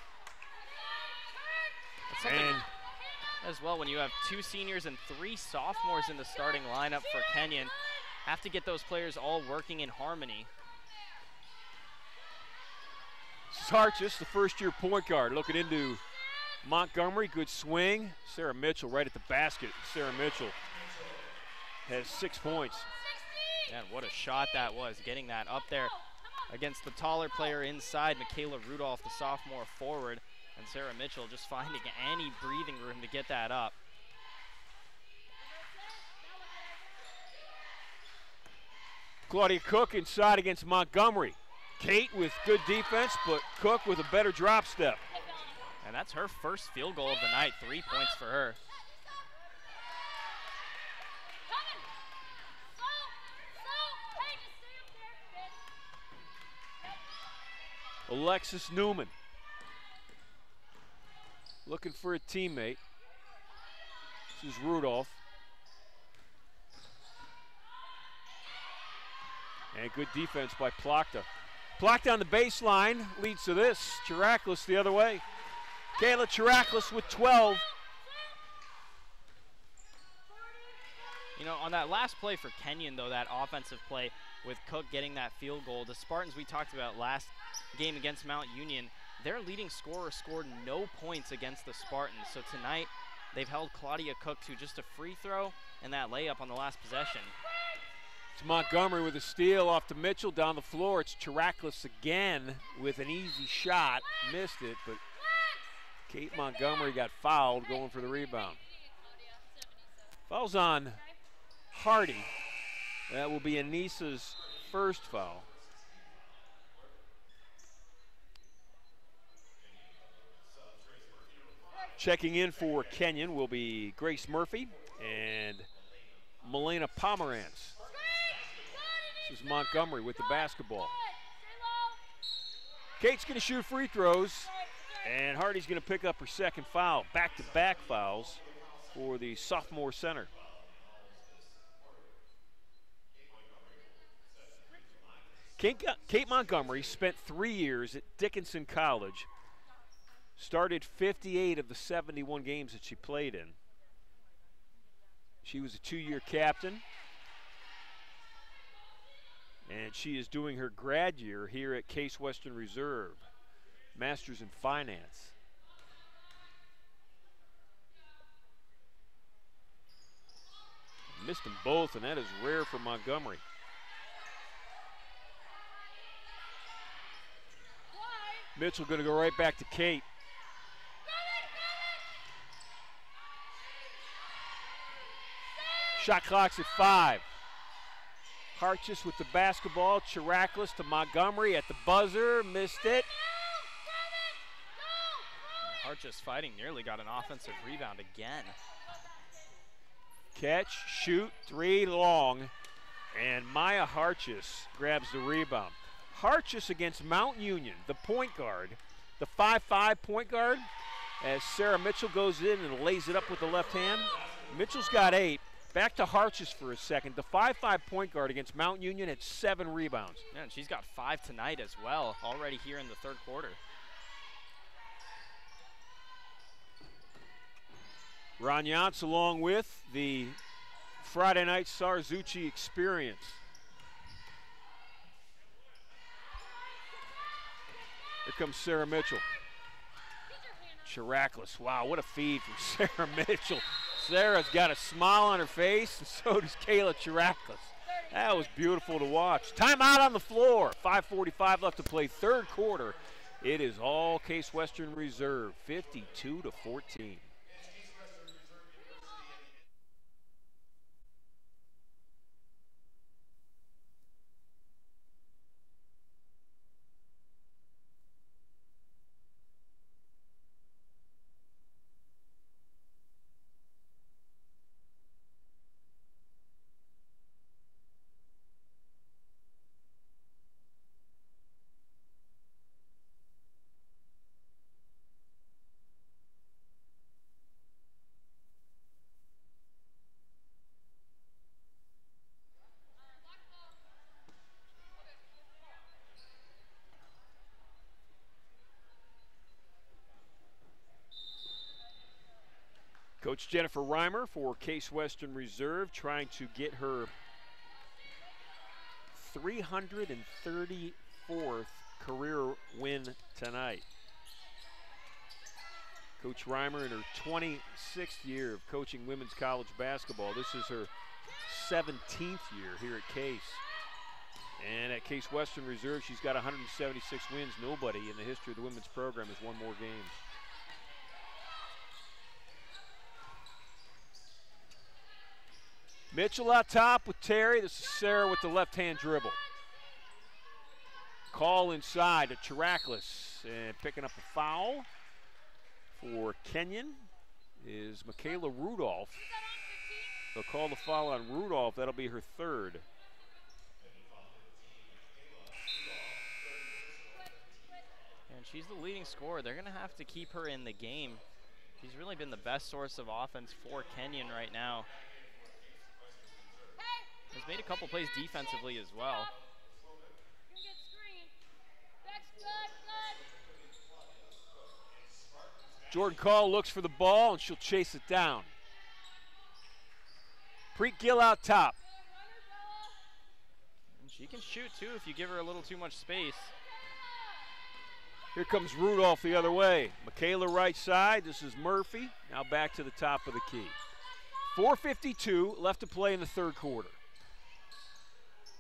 And as well, when you have 2 seniors and 3 sophomores in the starting lineup for Kenyon, have to get those players all working in harmony. This is Harches, the first-year point guard, looking into Montgomery. Good swing. Sarah Mitchell right at the basket. Sarah Mitchell has 6 points. And what a shot that was, getting that up there against the taller player inside, Michaela Rudolph, the sophomore forward, and Sarah Mitchell just finding any breathing room to get that up. Claudia Cook inside against Montgomery. Kate with good defense, but Cook with a better drop step. And that's her first field goal of the night, 3 points for her. Alexis Newman looking for a teammate. This is Rudolph. And good defense by Plakta. Plakta on the baseline leads to this. Chiraklis the other way. Kayla Chiraklis with 12. You know, on that last play for Kenyon, though, that offensive play with Cook getting that field goal, the Spartans we talked about last game against Mount Union, their leading scorer scored no points against the Spartans. So tonight, they've held Claudia Cook to just a free throw and that layup on the last possession. It's Montgomery with a steal off to Mitchell down the floor. It's Chiraklis again with an easy shot. Missed it, but Kate Montgomery got fouled going for the rebound. Foul's on Hardy. That will be Anissa's first foul. Checking in for Kenyon will be Grace Murphy and Milena Pomerantz. This is Montgomery with the basketball. Kate's going to shoot free throws, and Hardy's going to pick up her second foul. Back-to-back fouls for the sophomore center. Kate Montgomery spent 3 years at Dickinson College, started 58 of the 71 games that she played in. She was a 2-year captain, and she is doing her grad year here at Case Western Reserve, Master's in Finance. Missed them both, and that is rare for Montgomery. Mitchell going to go right back to Kate. Shot clock's at 5. Hartjes with the basketball. Chiraklis to Montgomery at the buzzer. Missed it. Hartjes fighting, nearly got an offensive rebound again. Catch, shoot, 3 long. And Maya Hartjes grabs the rebound. Hartjes against Mount Union, the point guard, the 5'5" point guard, as Sarah Mitchell goes in and lays it up with the left hand. Mitchell's got 8. Back to Hartjes for a second. The 5'5" point guard against Mount Union had 7 rebounds. Yeah, and she's got 5 tonight as well, already here in the third quarter. Ron Yantz along with the Friday night Sarzucci experience. Here comes Sarah Mitchell. Chiraklis, wow, what a feed from Sarah Mitchell. Sarah's got a smile on her face, and so does Kayla Chiraklis. That was beautiful to watch. Timeout on the floor. 5:45 left to play, third quarter. It is all Case Western Reserve, 52-14. Coach Jennifer Reimer for Case Western Reserve trying to get her 334th career win tonight. Coach Reimer in her 26th year of coaching women's college basketball. This is her 17th year here at Case. And at Case Western Reserve, she's got 176 wins. Nobody in the history of the women's program has won more games. Mitchell out top with Terry. This is Sarah with the left-hand dribble. Call inside to Chiraklis, and picking up a foul for Kenyon is Michaela Rudolph. They'll call the foul on Rudolph. That'll be her third. And she's the leading scorer. They're going to have to keep her in the game. She's really been the best source of offense for Kenyon right now. Has made a couple plays defensively as well. Jordan Call looks for the ball, and she'll chase it down. Preet Gill out top. And she can shoot, too, if you give her a little too much space. Here comes Rudolph the other way. Michaela right side. This is Murphy. Now back to the top of the key. 4:52 left to play in the third quarter.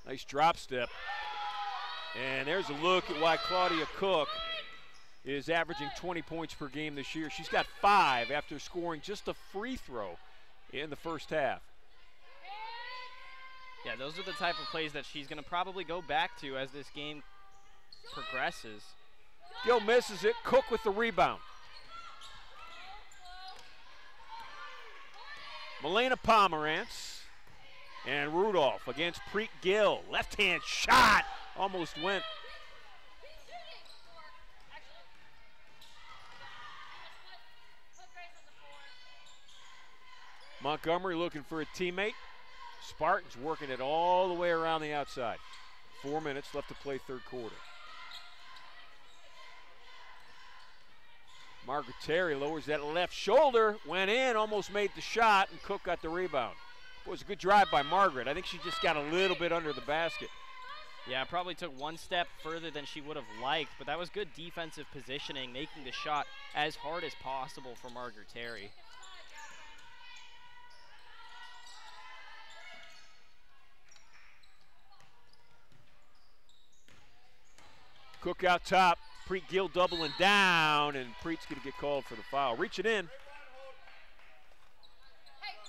Nice drop step. And there's a look at why Claudia Cook is averaging 20 points per game this year. She's got 5 after scoring just a free throw in the first half. Yeah, those are the type of plays that she's going to probably go back to as this game progresses. Gill misses it. Cook with the rebound. Milena Pomerantz and Rudolph against Preet Gill. Left-hand shot almost went. Montgomery looking for a teammate. Spartans working it all the way around the outside. 4 minutes left to play third quarter. Margaret Terry lowers that left shoulder, went in, almost made the shot, and Cook got the rebound. It was a good drive by Margaret. I think she just got a little bit under the basket. Yeah, probably took one step further than she would have liked, but that was good defensive positioning, making the shot as hard as possible for Margaret Terry. Cook out top. Preet Gill doubling down, and Preet's going to get called for the foul. Reach it in.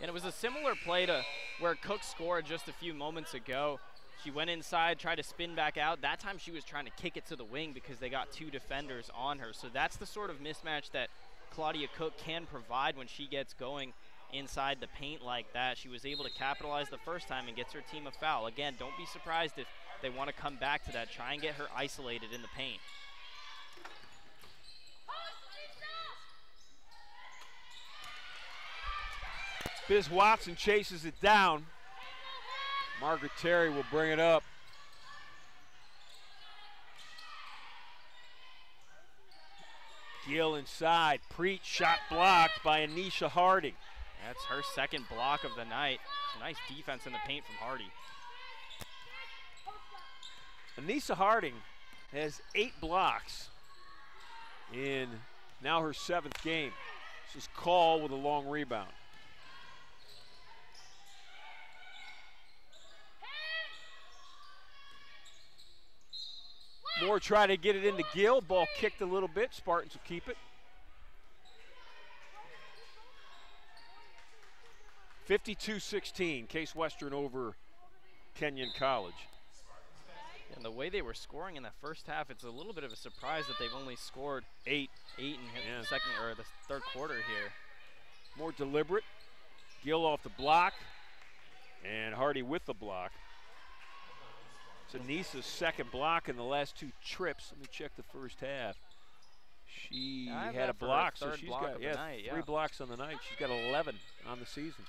And it was a similar play to where Cook scored just a few moments ago. She went inside, tried to spin back out. That time she was trying to kick it to the wing because they got 2 defenders on her. So that's the sort of mismatch that Claudia Cook can provide when she gets going inside the paint like that. She was able to capitalize the first time and gets her team a foul. Again, don't be surprised if they want to come back to that. Try and get her isolated in the paint. Biz Watson chases it down. Margaret Terry will bring it up. Gill inside. Preet shot blocked by Anisha Harding. That's her second block of the night. It's a nice defense in the paint from Hardy. Anisha Harding has 8 blocks in now her 7th game. This is Call with a long rebound. Moore try to get it into Gill. Ball kicked a little bit. Spartans will keep it. 52-16. Case Western over Kenyon College. And the way they were scoring in the first half, it's a little bit of a surprise that they've only scored 8 in the second or the third quarter here. More deliberate. Gill off the block, and Hardy with the block. It's Anissa's second block in the last 2 trips. Let me check the first half. She had a block, so she's got 3 blocks on the night. She's got 11 on the season.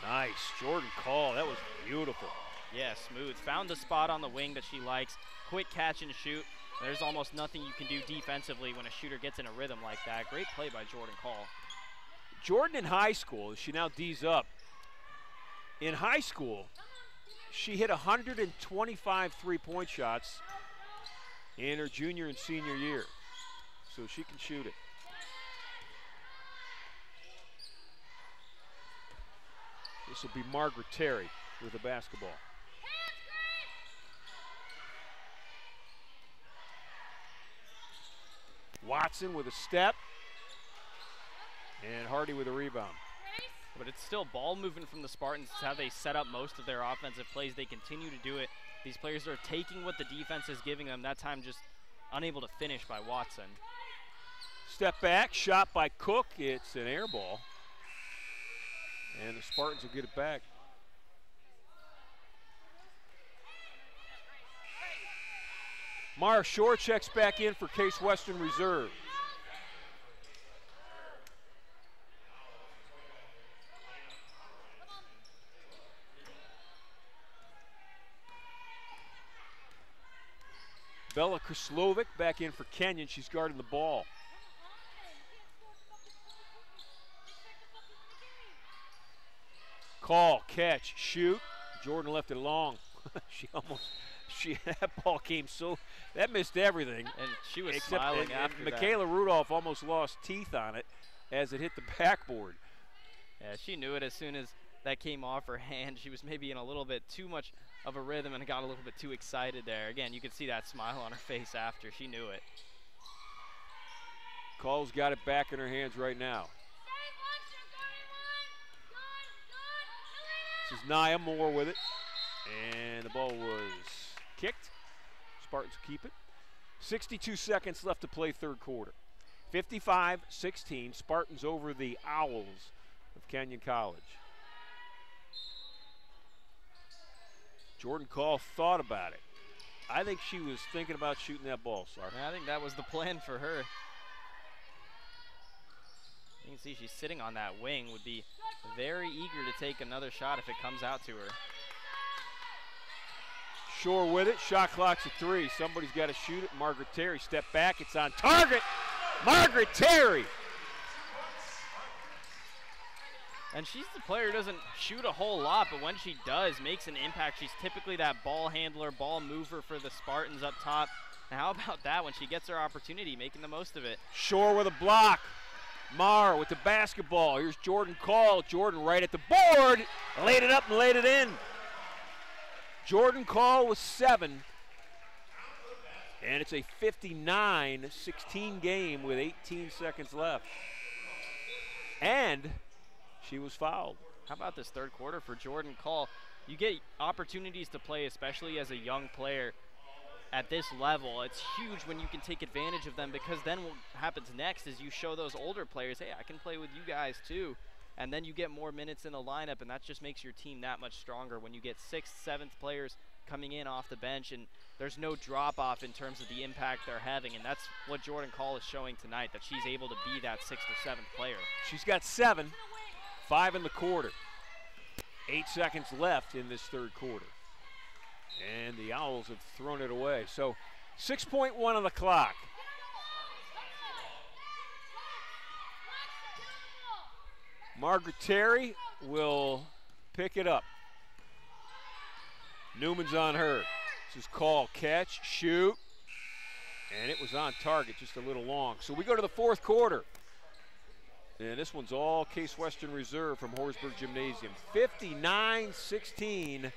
Nice, Jordan Call, that was beautiful. Yeah, smooth. Found the spot on the wing that she likes. Quick catch and shoot. There's almost nothing you can do defensively when a shooter gets in a rhythm like that. Great play by Jordan Call. Jordan in high school, she now D's up. In high school, she hit 125 three-point shots in her junior and senior year, so she can shoot it. This will be Margaret Terry with the basketball. Watson with a step, and Hardy with a rebound. But it's still ball movement from the Spartans. It's how they set up most of their offensive plays. They continue to do it. These players are taking what the defense is giving them. That time just unable to finish by Watson. Step back, shot by Cook. It's an air ball. And the Spartans will get it back. Mara Shore checks back in for Case Western Reserve. Bella Krislovic back in for Kenyon. She's guarding the ball. Call, catch, shoot. Jordan left it long. That ball came that missed everything. And she was smiling after that. Michaela Rudolph almost lost teeth on it as it hit the backboard. Yeah, she knew it as soon as that came off her hand. She was maybe in a little bit too much of a rhythm and got a little bit too excited there. Again, you could see that smile on her face after. She knew it. Call's got it back in her hands right now. This is Nia Moore with it. And the ball was kicked. Spartans keep it. 62 seconds left to play third quarter. 55-16. Spartans over the Owls of Kenyon College. Jordan Call thought about it. I think she was thinking about shooting that ball, Sark. I think that was the plan for her. You can see she's sitting on that wing, would be very eager to take another shot if it comes out to her. Shore with it, shot clock's at 3. Somebody's got to shoot it. Margaret Terry, step back, it's on target. Margaret Terry. And she's the player who doesn't shoot a whole lot, but when she does, makes an impact. She's typically that ball handler, ball mover for the Spartans up top. And how about that when she gets her opportunity, making the most of it? Shore with a block. Marr with the basketball. Here's Jordan Call. Jordan right at the board. Laid it up and laid it in. Jordan Call with 7. And it's a 59-16 game with 18 seconds left. And she was fouled. How about this third quarter for Jordan Call? You get opportunities to play, especially as a young player at this level. It's huge when you can take advantage of them, because then what happens next is you show those older players, hey, I can play with you guys too. And then you get more minutes in the lineup, and that just makes your team that much stronger when you get 6th, 7th players coming in off the bench, and there's no drop-off in terms of the impact they're having, and that's what Jordan Call is showing tonight, that she's able to be that 6th or 7th player. She's got 7, 5 in the quarter. 8 seconds left in this third quarter. And the Owls have thrown it away. So 6.1 on the clock. Margaret Terry will pick it up. Newman's on her. This is call, catch, shoot. And it was on target, just a little long. So we go to the fourth quarter. And this one's all Case Western Reserve from Horsburgh Gymnasium. 59-16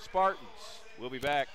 Spartans. We'll be back.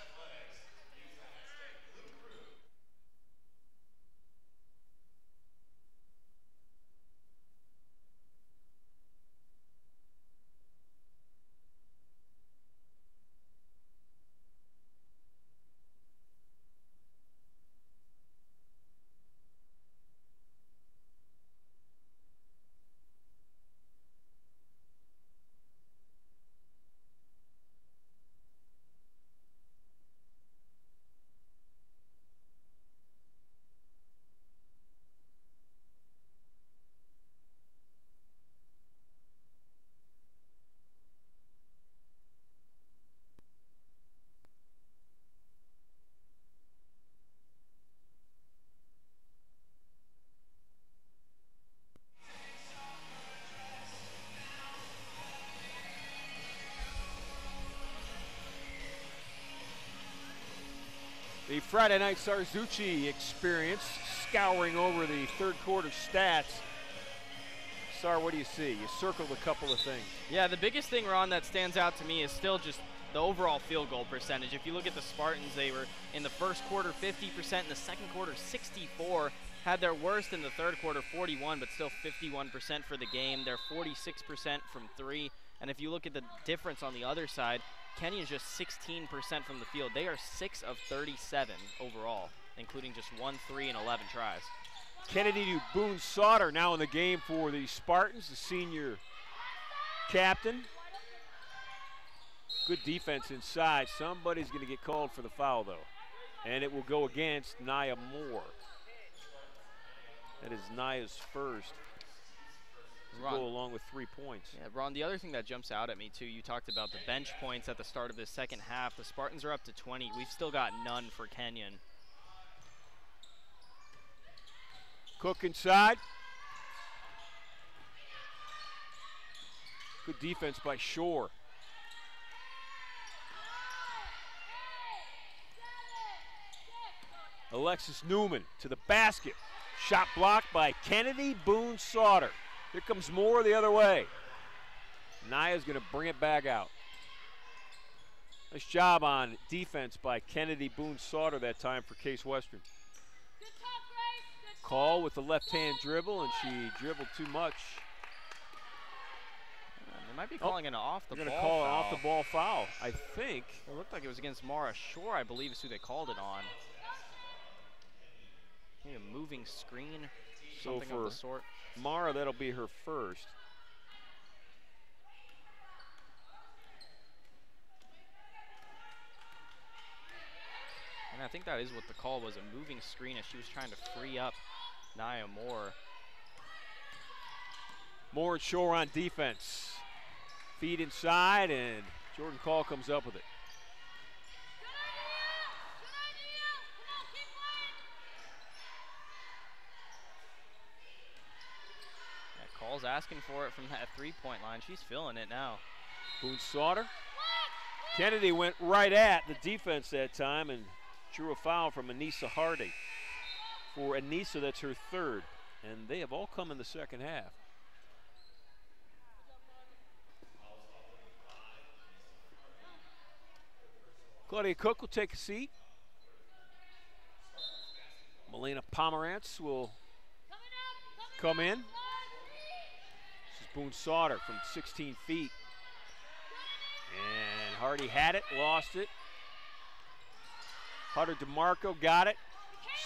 The Friday night Sarzucci experience, scouring over the third quarter stats. Sar, what do you see? You circled a couple of things. Yeah, the biggest thing, Ron, that stands out to me is still just the overall field goal percentage. If you look at the Spartans, they were in the first quarter 50%, in the second quarter 64%, had their worst in the third quarter 41%, but still 51% for the game. They're 46% from 3. And if you look at the difference on the other side, Kenyon's just 16% from the field. They are 6 of 37 overall, including just 1 3 and 11 tries. Kennedy Boone Sauter now in the game for the Spartans, the senior captain. Good defense inside. Somebody's going to get called for the foul, though. And it will go against Nia Moore. That is Nia's first. Ron, go along with 3 points. Yeah, Ron, the other thing that jumps out at me, too, you talked about the bench points at the start of this second half. The Spartans are up to 20. We've still got none for Kenyon. Cook inside. Good defense by Shore. Alexis Newman to the basket. Shot blocked by Kennedy Boone-Sauter. Here comes Moore the other way. Naya's going to bring it back out. Nice job on defense by Kennedy Boone-Sauter that time for Case Western. Call with the left-hand dribble, and she dribbled too much. They might be calling an off-the-ball foul. They're going to call an off-the-ball foul, I think. It looked like it was against Mara Shore, I believe is who they called it on. Maybe a moving screen, something of the sort. Mara, that'll be her first. And I think that is what the call was, a moving screen as she was trying to free up Nia Moore. Moore and Shore on defense. Feed inside, and Jordan Call comes up with it. Yeah, Call's asking for it from that three-point line. She's feeling it now. Boone-Sauter. Kennedy went right at the defense that time and drew a foul from Anissa Hardy. For Anissa, that's her third. And they have all come in the second half. Claudia Cook will take a seat. Melina Pomerantz will come in. This is Boone-Sauter from 16 feet. And Hardy had it, lost it. Hunter DeMarco got it.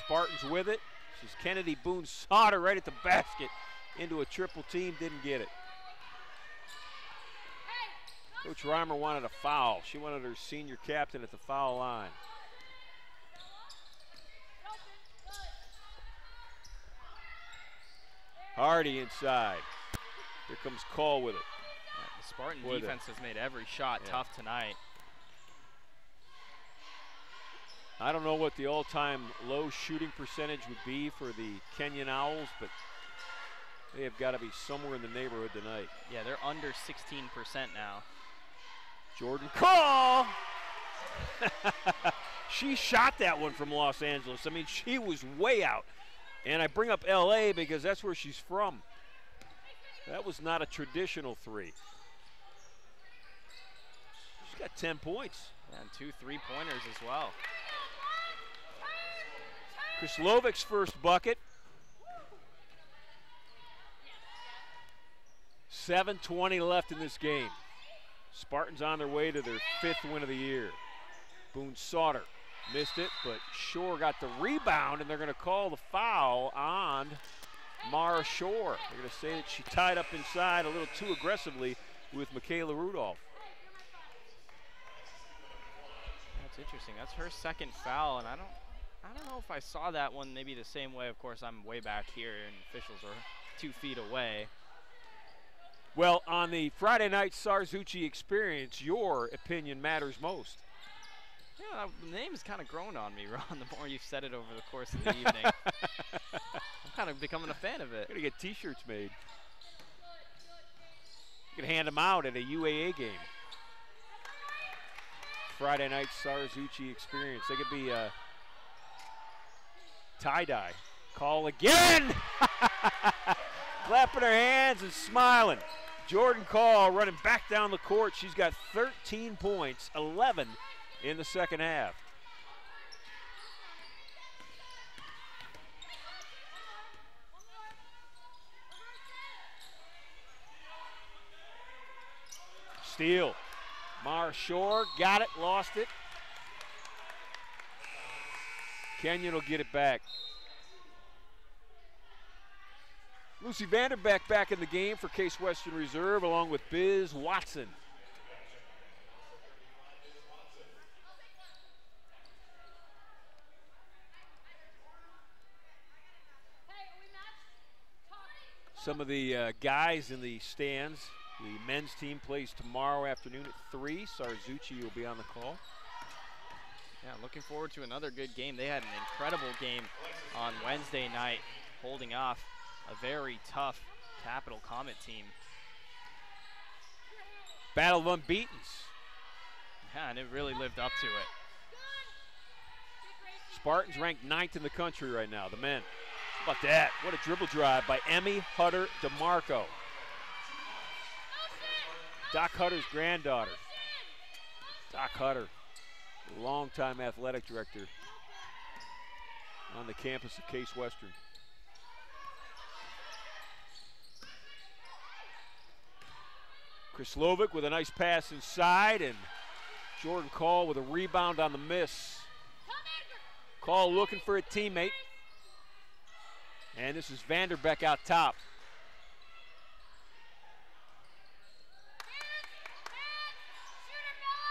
Spartans with it. This is Kennedy Boone-Sauter right at the basket into a triple team, didn't get it. Coach Reimer wanted a foul. She wanted her senior captain at the foul line. Hardy inside. Here comes Call with it. Yeah, the Spartan defense has made every shot tough tonight. I don't know what the all-time low shooting percentage would be for the Kenyon Owls, but they have got to be somewhere in the neighborhood tonight. Yeah, they're under 16% now. Jordan Call! She shot that one from Los Angeles. I mean, she was way out. And I bring up LA because that's where she's from. That was not a traditional three. She's got 10 points. And 2 3-pointers as well. Krislovic's first bucket. 7:20 left in this game. Spartans on their way to their 5th win of the year. Boone-Sauter missed it, but Shore got the rebound, and they're going to call the foul on Mara Shore. They're going to say that she tied up inside a little too aggressively with Michaela Rudolph. That's interesting. That's her second foul, and I don't know if I saw that one maybe the same way. Of course, I'm way back here, and officials are 2 feet away. Well, on the Friday night Sarzucci experience, your opinion matters most. Yeah, the name has kind of grown on me, Ron, the more you've said it over the course of the evening. I'm kind of becoming a fan of it. Gotta get t-shirts made. You can hand them out at a UAA game. Friday night Sarzucci experience. They could be tie-dye. Call again! Clapping her hands and smiling. Jordan Call running back down the court. She's got 13 points, 11 in the second half. Steal. Mara Shore got it, lost it. Kenyon will get it back. Lucy Vanderbeck back in the game for Case Western Reserve along with Biz Watson. Some of the guys in the stands. The men's team plays tomorrow afternoon at 3. Sarzucci will be on the call. Yeah, looking forward to another good game. They had an incredible game on Wednesday night holding off a very tough Capital Comet team. Battle of unbeatens. Yeah, and it really lived up to it. Spartans ranked 9th in the country right now, the men. How about that? What a dribble drive by Emmy Hutter DeMarco. Doc Hutter's granddaughter. Doc Hutter, longtime athletic director on the campus of Case Western. Chris Lovick with a nice pass inside, and Jordan Call with a rebound on the miss. Call looking for a teammate. And this is Vanderbeck out top.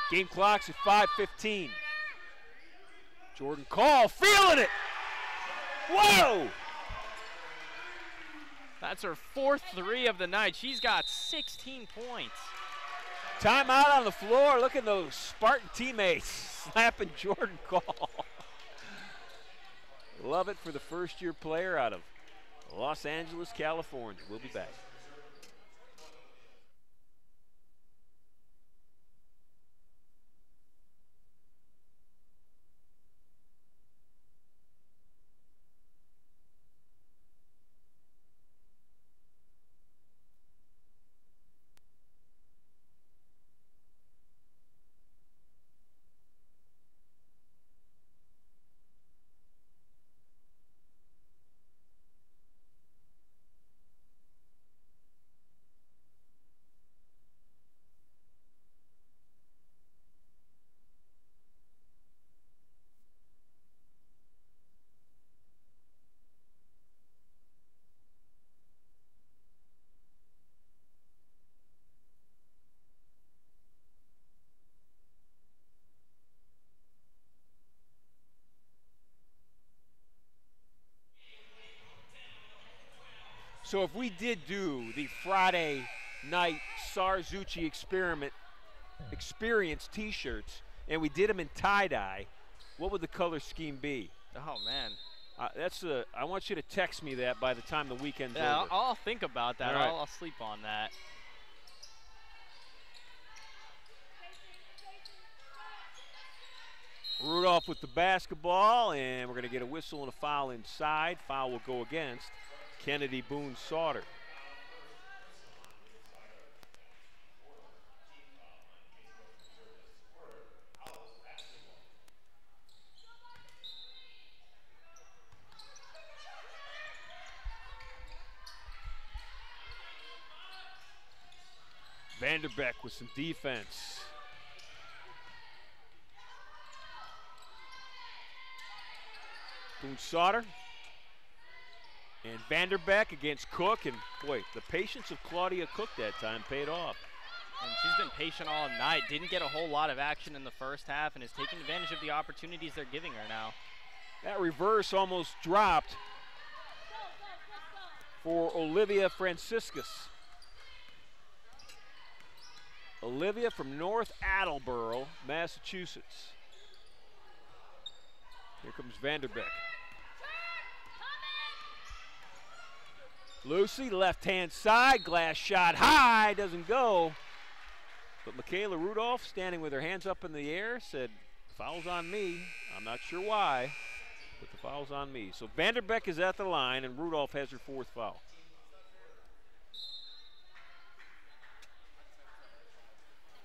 Game clock's at 5:15. Jordan Call feeling it. Whoa! That's her 4th 3 of the night. She's got 16 points. Timeout on the floor. Look at those Spartan teammates slapping Jordan Call. Love it for the first-year player out of Los Angeles, California. We'll be back. So if we did do the Friday night Sarzucci experience t-shirts and we did them in tie-dye, what would the color scheme be? Oh, man. I want you to text me that by the time the weekend's over. Yeah, I'll think about that. All right. I'll sleep on that. Rudolph with the basketball, and we're going to get a whistle and a foul inside. Foul will go against Kennedy Boone Sauter. Vanderbeck with some defense. Boone Sauter and Vanderbeck against Cook, and boy, the patience of Claudia Cook that time paid off. And she's been patient all night, didn't get a whole lot of action in the first half, and is taking advantage of the opportunities they're giving her now. That reverse almost dropped for Olivia Franciscus. Olivia from North Attleboro, Massachusetts. Here comes Vanderbeck. Lucy, left-hand side, glass shot high, doesn't go. But Michaela Rudolph, standing with her hands up in the air, said, foul's on me. I'm not sure why, but the foul's on me. So Vanderbeck is at the line, and Rudolph has her 4th foul.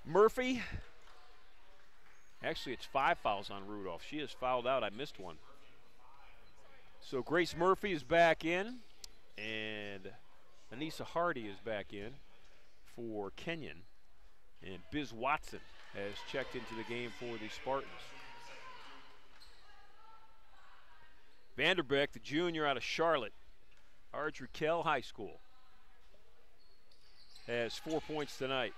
Murphy, actually it's 5 fouls on Rudolph. She has fouled out, I missed one. So Grace Murphy is back in, and Anissa Hardy is back in for Kenyon. And Biz Watson has checked into the game for the Spartans. Vanderbeck, the junior out of Charlotte, Ardrey-Kell High School, has 4 points tonight.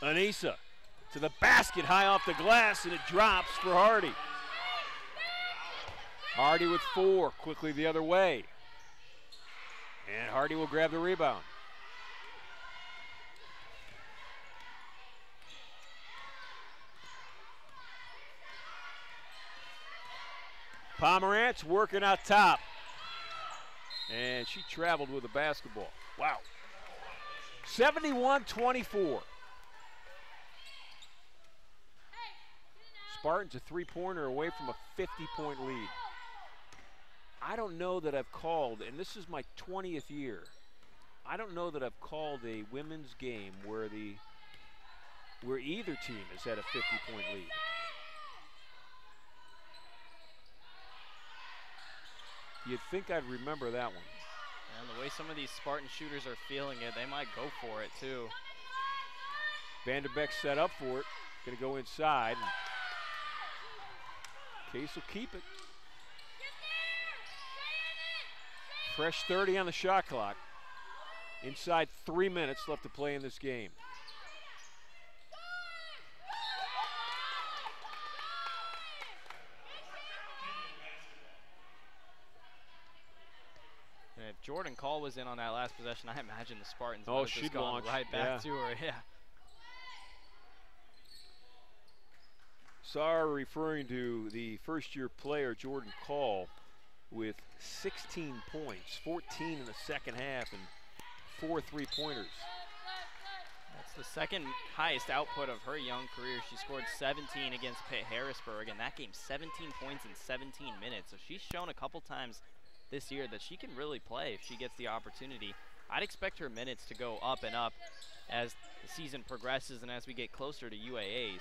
Anissa to the basket, high off the glass, and it drops for Hardy. Hardy with 4, quickly the other way. And Hardy will grab the rebound. Pomerantz working out top. And she traveled with the basketball. Wow. 71-24. Spartans a three-pointer away from a 50-point lead. I don't know that I've called, and this is my 20th year, I don't know that I've called a women's game where either team has had a 50-point lead. You'd think I'd remember that one. And the way some of these Spartan shooters are feeling it, they might go for it too. Vanderbeck set up for it. Going to go inside. Case will keep it. Fresh 30 on the shot clock. Inside 3 minutes left to play in this game. And if Jordan Call was in on that last possession, I imagine the Spartans would have just gone right back to her. Yeah. Sarr referring to the first-year player, Jordan Call, with 16 points, 14 in the second half, and 4 3-pointers. That's the second highest output of her young career. She scored 17 against Pitt Harrisburg, and that game 17 points in 17 minutes. So she's shown a couple times this year that she can really play if she gets the opportunity. I'd expect her minutes to go up and up as the season progresses and as we get closer to UAAs,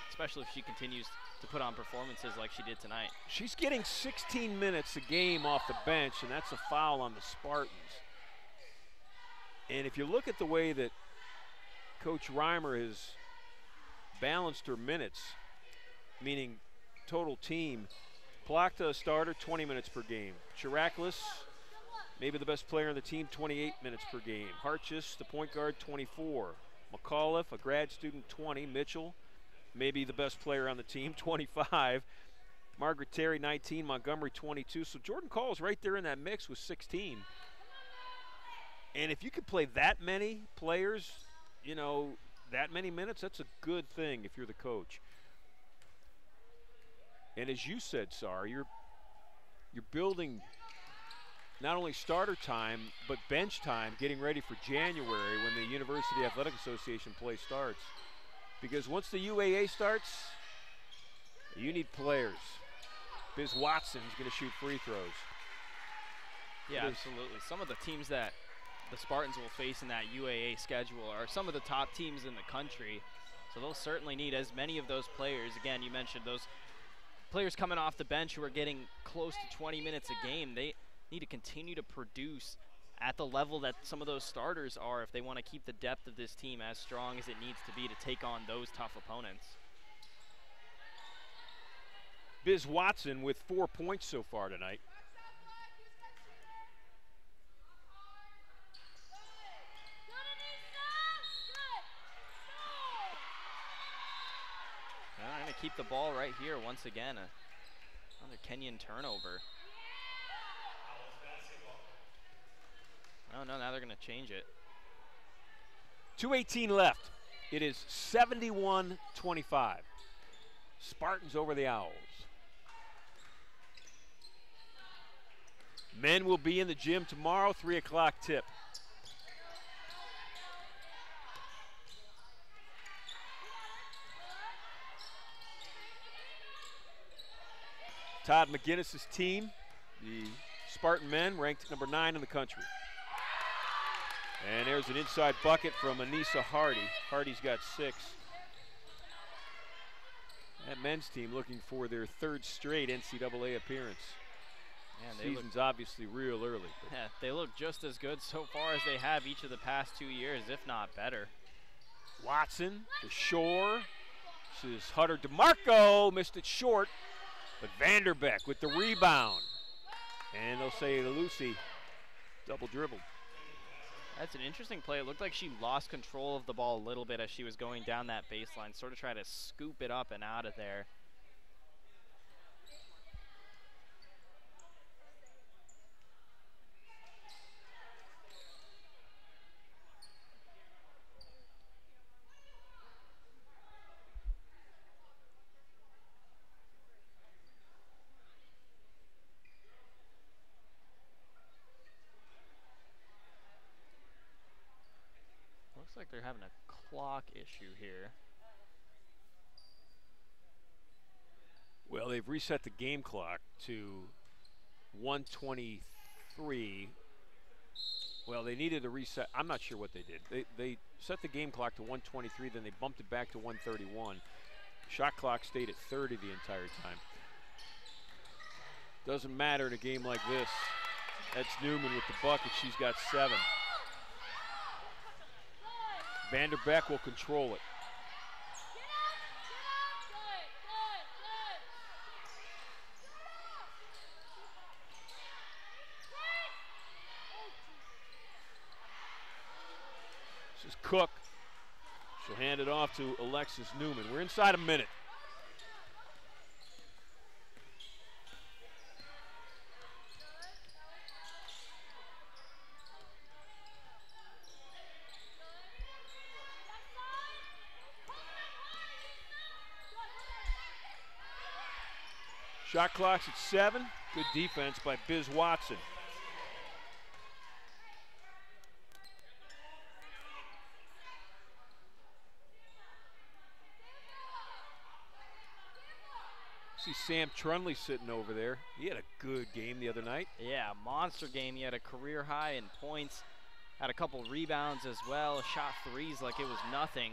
especially if she continues to put on performances like she did tonight. She's getting 16 minutes a game off the bench, and that's a foul on the Spartans. And if you look at the way that Coach Reimer has balanced her minutes, meaning total team, Plachta, a starter, 20 minutes per game. Chiraklis, maybe the best player on the team, 28 minutes per game. Hartjes, the point guard, 24. McAuliffe, a grad student, 20. Mitchell, maybe the best player on the team, 25. Margaret Terry, 19. Montgomery, 22. So Jordan Call is right there in that mix with 16. And if you could play that many players, you know, that many minutes, that's a good thing if you're the coach. And as you said, Sarr, you're building not only starter time, but bench time, getting ready for January when the University Athletic Association play starts. Because once the UAA starts, you need players. Biz Watson's going to shoot free throws. Yeah, absolutely. Some of the teams that the Spartans will face in that UAA schedule are some of the top teams in the country. So they'll certainly need as many of those players. Again, you mentioned those players coming off the bench who are getting close to 20 minutes a game. They need to continue to produce at the level that some of those starters are if they want to keep the depth of this team as strong as it needs to be to take on those tough opponents. Biz Watson with 4 points so far tonight. Going to keep the ball right here once again. Another Kenyon turnover. Oh no, now they're going to change it. 2:18 left. It is 71-25. Spartans over the Owls. Men will be in the gym tomorrow, 3 o'clock tip. Todd McGinnis's team, the Spartan men, ranked number 9 in the country. And there's an inside bucket from Anissa Hardy. Hardy's got 6. That men's team looking for their 3rd straight NCAA appearance. Man, season's obviously real early. Yeah, they look just as good so far as they have each of the past 2 years, if not better. Watson to Shore. This is Hutter DeMarco, missed it short. But Vanderbeck with the rebound. And they'll say Lucy double dribbled. That's an interesting play. It looked like she lost control of the ball a little bit as she was going down that baseline, sort of try to scoop it up and out of there. Looks like they're having a clock issue here. Well, they've reset the game clock to 1:23. Well, they needed a reset. I'm not sure what they did. They set the game clock to 1:23, then they bumped it back to 1:31. Shot clock stayed at 30 the entire time. Doesn't matter in a game like this. That's Newman with the bucket. She's got 7. Vanderbeck will control it. This is Cook. She'll hand it off to Alexis Newman. We're inside a minute. Shot clock's at 7. Good defense by Biz Watson. See Sam Trunley sitting over there. He had a good game the other night. Yeah, monster game. He had a career high in points, had a couple rebounds as well, shot threes like it was nothing.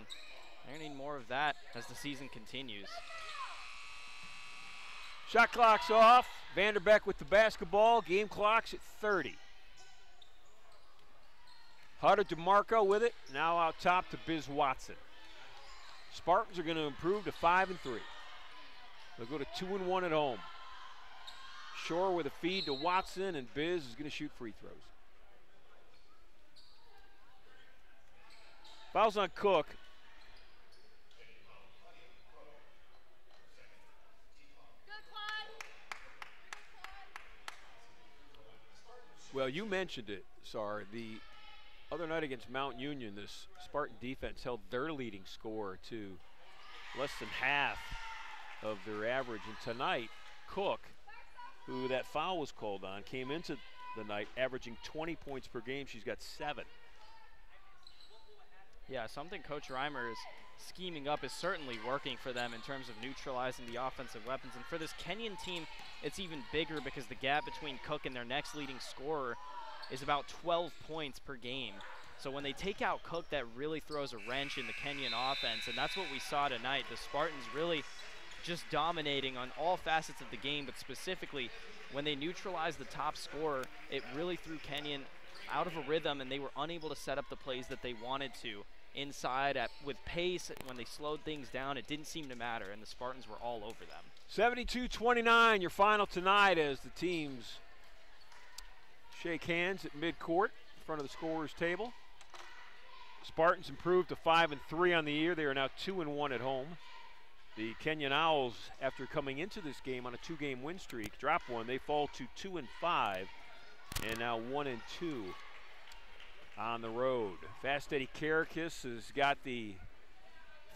They're gonna need more of that as the season continues. Shot clock's off. Vanderbeck with the basketball. Game clock's at 30. Hunter DeMarco with it. Now out top to Biz Watson. Spartans are going to improve to 5-3. They'll go to 2-1 at home. Shore with a feed to Watson, and Biz is going to shoot free throws. Fouls on Cook. Well, you mentioned it, Sar. The other night against Mount Union, this Spartan defense held their leading scorer to less than half of their average. And tonight, Cook, who that foul was called on, came into the night averaging 20 points per game. She's got 7. Yeah, something Coach Reimer is scheming up is certainly working for them in terms of neutralizing the offensive weapons. And for this Kenyon team, it's even bigger because the gap between Cook and their next leading scorer is about 12 points per game. So when they take out Cook, that really throws a wrench in the Kenyon offense, and that's what we saw tonight. The Spartans really just dominating on all facets of the game, but specifically when they neutralized the top scorer, it really threw Kenyon out of a rhythm, and they were unable to set up the plays that they wanted to. Inside with pace, when they slowed things down, it didn't seem to matter, and the Spartans were all over them. 72-29, your final tonight as the teams shake hands at midcourt in front of the scorer's table. Spartans improved to 5-3 on the year. They are now 2-1 at home. The Kenyon Owls, after coming into this game on a 2-game win streak, drop one. They fall to 2-5 and now 1-2 on the road. Fast Eddie Karakis has got the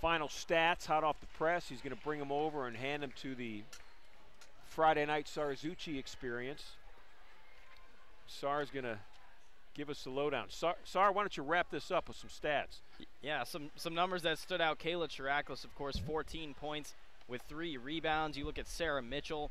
final stats hot off the press. He's going to bring them over and hand them to the Friday night Sarzucci experience. Sar's going to give us the lowdown. Sar, why don't you wrap this up with some stats? Yeah, some numbers that stood out. Kayla Chiraklis, of course, 14 points with 3 rebounds. You look at Sarah Mitchell,